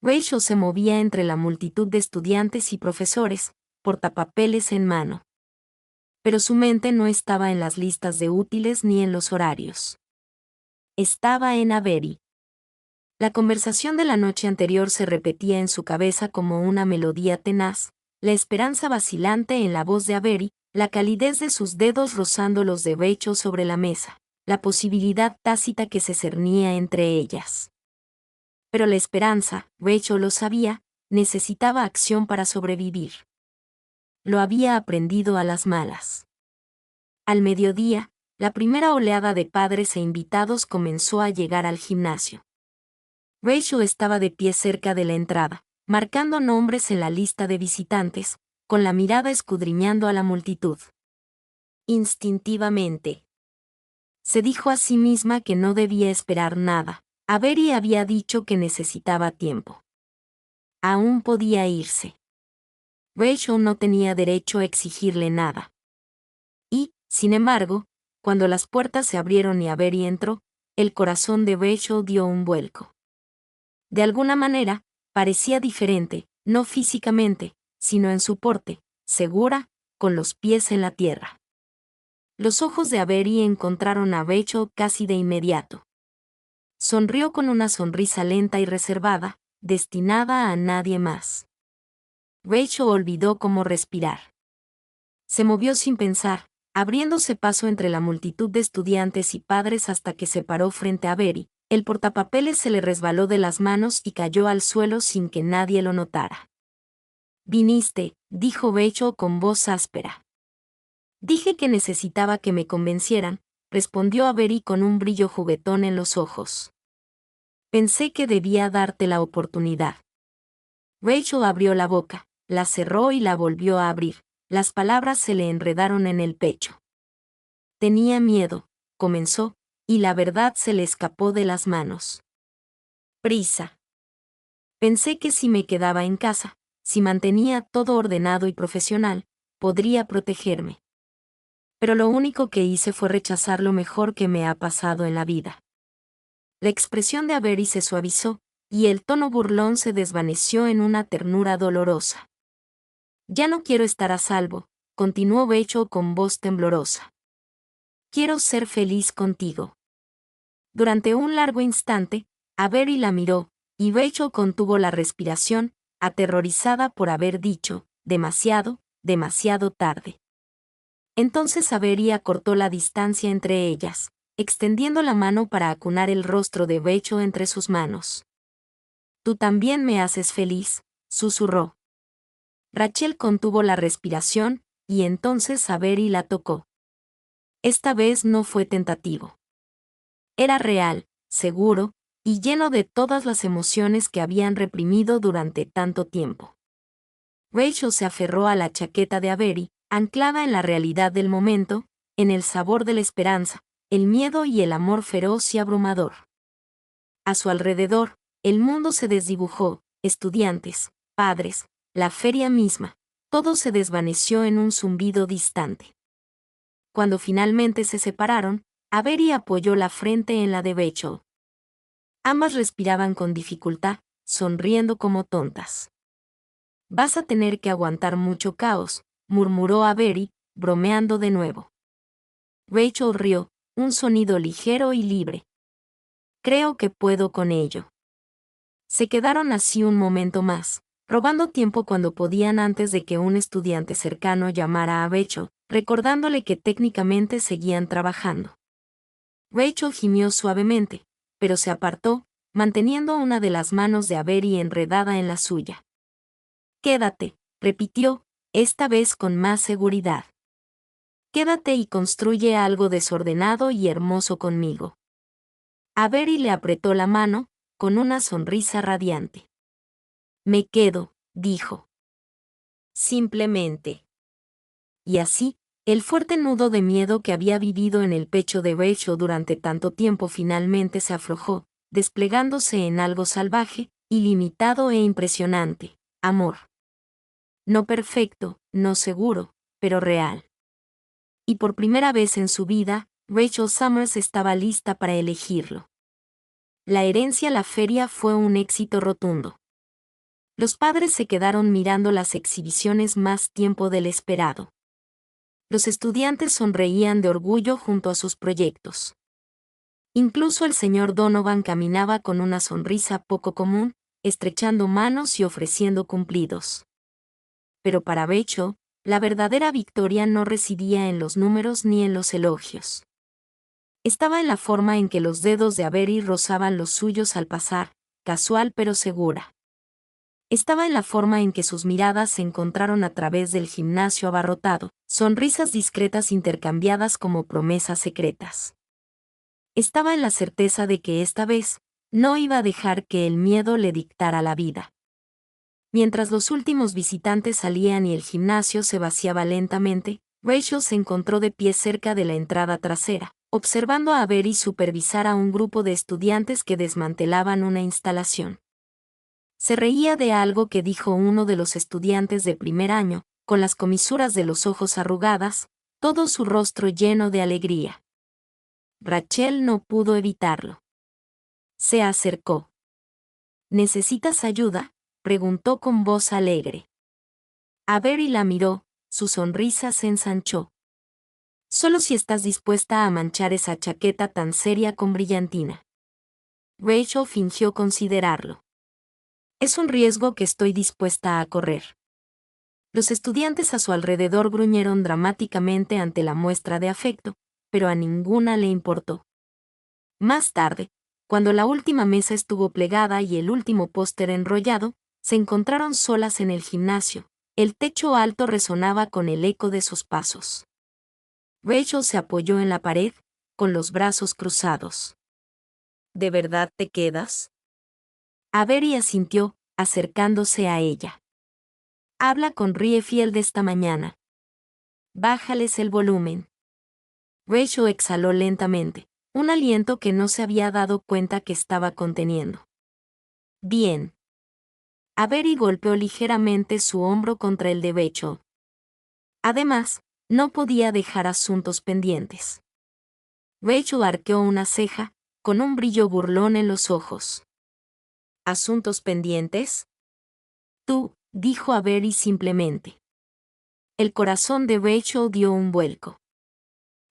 Rachel se movía entre la multitud de estudiantes y profesores, portapapeles en mano. Pero su mente no estaba en las listas de útiles ni en los horarios. Estaba en Avery. La conversación de la noche anterior se repetía en su cabeza como una melodía tenaz, la esperanza vacilante en la voz de Avery, la calidez de sus dedos rozando los de Rachel sobre la mesa, la posibilidad tácita que se cernía entre ellas. Pero la esperanza, Rachel lo sabía, necesitaba acción para sobrevivir. Lo había aprendido a las malas. Al mediodía, la primera oleada de padres e invitados comenzó a llegar al gimnasio. Rachel estaba de pie cerca de la entrada, marcando nombres en la lista de visitantes, con la mirada escudriñando a la multitud. Instintivamente, se dijo a sí misma que no debía esperar nada. Avery había dicho que necesitaba tiempo. Aún podía irse. Rachel no tenía derecho a exigirle nada. Y, sin embargo, cuando las puertas se abrieron y Avery entró, el corazón de Rachel dio un vuelco. De alguna manera, parecía diferente, no físicamente, sino en su porte, segura, con los pies en la tierra. Los ojos de Avery encontraron a Rachel casi de inmediato. Sonrió con una sonrisa lenta y reservada, destinada a nadie más. Rachel olvidó cómo respirar. Se movió sin pensar, abriéndose paso entre la multitud de estudiantes y padres hasta que se paró frente a Avery. El portapapeles se le resbaló de las manos y cayó al suelo sin que nadie lo notara. «Viniste», dijo Rachel con voz áspera. «Dije que necesitaba que me convencieran», respondió Avery con un brillo juguetón en los ojos. «Pensé que debía darte la oportunidad». Rachel abrió la boca, la cerró y la volvió a abrir. Las palabras se le enredaron en el pecho. «Tenía miedo», comenzó, y la verdad se le escapó de las manos. «Prisa. Pensé que si me quedaba en casa, si mantenía todo ordenado y profesional, podría protegerme. Pero lo único que hice fue rechazar lo mejor que me ha pasado en la vida». La expresión de Avery se suavizó, y el tono burlón se desvaneció en una ternura dolorosa. «Ya no quiero estar a salvo», continuó Rachel con voz temblorosa. «Quiero ser feliz contigo». Durante un largo instante, Avery la miró, y Rachel contuvo la respiración, aterrorizada por haber dicho, demasiado, demasiado tarde. Entonces Avery acortó la distancia entre ellas, extendiendo la mano para acunar el rostro de Rachel entre sus manos. «Tú también me haces feliz», susurró. Rachel contuvo la respiración, y entonces Avery la tocó. Esta vez no fue tentativo. Era real, seguro, y lleno de todas las emociones que habían reprimido durante tanto tiempo. Rachel se aferró a la chaqueta de Avery, anclada en la realidad del momento, en el sabor de la esperanza, el miedo y el amor feroz y abrumador. A su alrededor, el mundo se desdibujó, estudiantes, padres, la feria misma, todo se desvaneció en un zumbido distante. Cuando finalmente se separaron, Avery apoyó la frente en la de Rachel. Ambas respiraban con dificultad, sonriendo como tontas. «Vas a tener que aguantar mucho caos», murmuró Avery, bromeando de nuevo. Rachel rió, un sonido ligero y libre. «Creo que puedo con ello». Se quedaron así un momento más, robando tiempo cuando podían antes de que un estudiante cercano llamara a Rachel, recordándole que técnicamente seguían trabajando. Rachel gimió suavemente, pero se apartó, manteniendo una de las manos de Avery enredada en la suya. «Quédate», repitió, esta vez con más seguridad. «Quédate y construye algo desordenado y hermoso conmigo». Avery le apretó la mano, con una sonrisa radiante. «Me quedo», dijo. Simplemente. Y así, el fuerte nudo de miedo que había vivido en el pecho de Rachel durante tanto tiempo finalmente se aflojó, desplegándose en algo salvaje, ilimitado e impresionante: amor. No perfecto, no seguro, pero real. Y por primera vez en su vida, Rachel Summers estaba lista para elegirlo. La herencia a la feria fue un éxito rotundo. Los padres se quedaron mirando las exhibiciones más tiempo del esperado. Los estudiantes sonreían de orgullo junto a sus proyectos. Incluso el señor Donovan caminaba con una sonrisa poco común, estrechando manos y ofreciendo cumplidos. Pero para Rachel, la verdadera victoria no residía en los números ni en los elogios. Estaba en la forma en que los dedos de Avery rozaban los suyos al pasar, casual pero segura. Estaba en la forma en que sus miradas se encontraron a través del gimnasio abarrotado, sonrisas discretas intercambiadas como promesas secretas. Estaba en la certeza de que esta vez, no iba a dejar que el miedo le dictara la vida. Mientras los últimos visitantes salían y el gimnasio se vaciaba lentamente, Rachel se encontró de pie cerca de la entrada trasera, observando a Avery supervisar a un grupo de estudiantes que desmantelaban una instalación. Se reía de algo que dijo uno de los estudiantes de primer año, con las comisuras de los ojos arrugadas, todo su rostro lleno de alegría. Rachel no pudo evitarlo. Se acercó. ¿Necesitas ayuda?, preguntó con voz alegre. Avery la miró, su sonrisa se ensanchó. Solo si estás dispuesta a manchar esa chaqueta tan seria con brillantina. Rachel fingió considerarlo. Es un riesgo que estoy dispuesta a correr. Los estudiantes a su alrededor gruñeron dramáticamente ante la muestra de afecto, pero a ninguna le importó. Más tarde, cuando la última mesa estuvo plegada y el último póster enrollado, se encontraron solas en el gimnasio. El techo alto resonaba con el eco de sus pasos. Rachel se apoyó en la pared, con los brazos cruzados. ¿De verdad te quedas? Avery asintió, acercándose a ella. Habla con Riefield esta mañana. Bájales el volumen. Rachel exhaló lentamente, un aliento que no se había dado cuenta que estaba conteniendo. Bien. Avery golpeó ligeramente su hombro contra el de Rachel. Además, no podía dejar asuntos pendientes. Rachel arqueó una ceja, con un brillo burlón en los ojos. ¿Asuntos pendientes? Tú, dijo Avery simplemente. El corazón de Rachel dio un vuelco.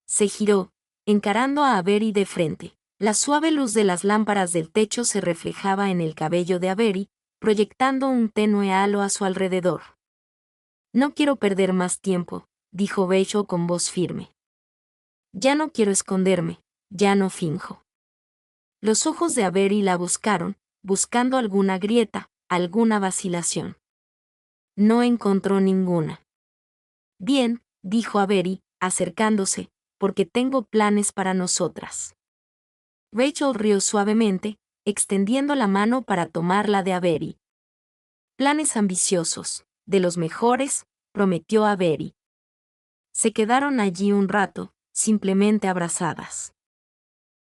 Se giró, encarando a Avery de frente. La suave luz de las lámparas del techo se reflejaba en el cabello de Avery, proyectando un tenue halo a su alrededor. No quiero perder más tiempo, dijo Rachel con voz firme. Ya no quiero esconderme, ya no finjo. Los ojos de Avery la buscaron, buscando alguna grieta, alguna vacilación. No encontró ninguna. Bien, dijo Avery, acercándose, porque tengo planes para nosotras. Rachel rió suavemente, extendiendo la mano para tomarla de Avery. Planes ambiciosos, de los mejores, prometió Avery. Se quedaron allí un rato, simplemente abrazadas.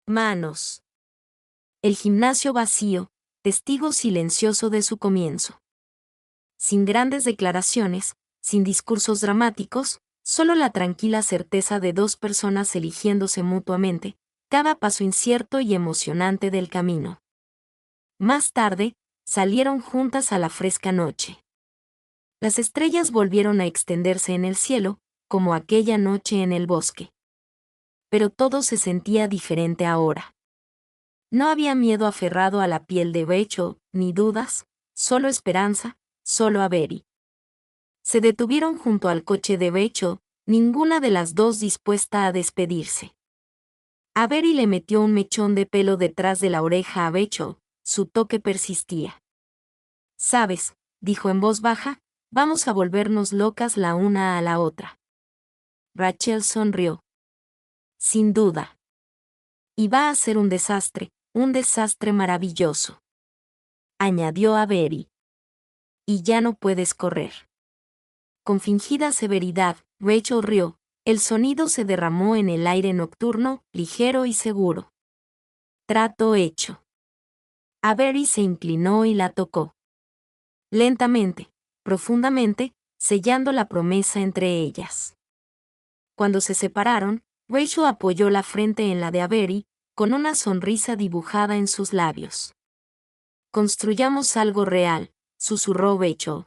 Manos. El gimnasio vacío, testigo silencioso de su comienzo. Sin grandes declaraciones, sin discursos dramáticos, solo la tranquila certeza de dos personas eligiéndose mutuamente, cada paso incierto y emocionante del camino. Más tarde, salieron juntas a la fresca noche. Las estrellas volvieron a extenderse en el cielo, como aquella noche en el bosque. Pero todo se sentía diferente ahora. No había miedo aferrado a la piel de Rachel, ni dudas, solo esperanza, solo Avery. Se detuvieron junto al coche de Rachel, ninguna de las dos dispuesta a despedirse. Avery le metió un mechón de pelo detrás de la oreja a Rachel, su toque persistía. «Sabes», dijo en voz baja, «vamos a volvernos locas la una a la otra». Rachel sonrió. «Sin duda. Y va a ser un desastre maravilloso», añadió Avery. «Y ya no puedes correr». Con fingida severidad, Rachel rió. El sonido se derramó en el aire nocturno, ligero y seguro. Trato hecho. Avery se inclinó y la tocó. Lentamente, profundamente, sellando la promesa entre ellas. Cuando se separaron, Rachel apoyó la frente en la de Avery, con una sonrisa dibujada en sus labios. Construyamos algo real, susurró Rachel.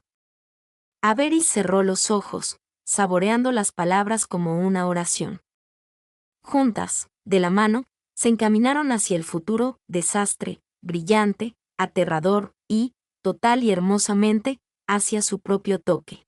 Avery cerró los ojos, saboreando las palabras como una oración. Juntas, de la mano, se encaminaron hacia el futuro, desastre, brillante, aterrador y, total y hermosamente, hacia su propio toque.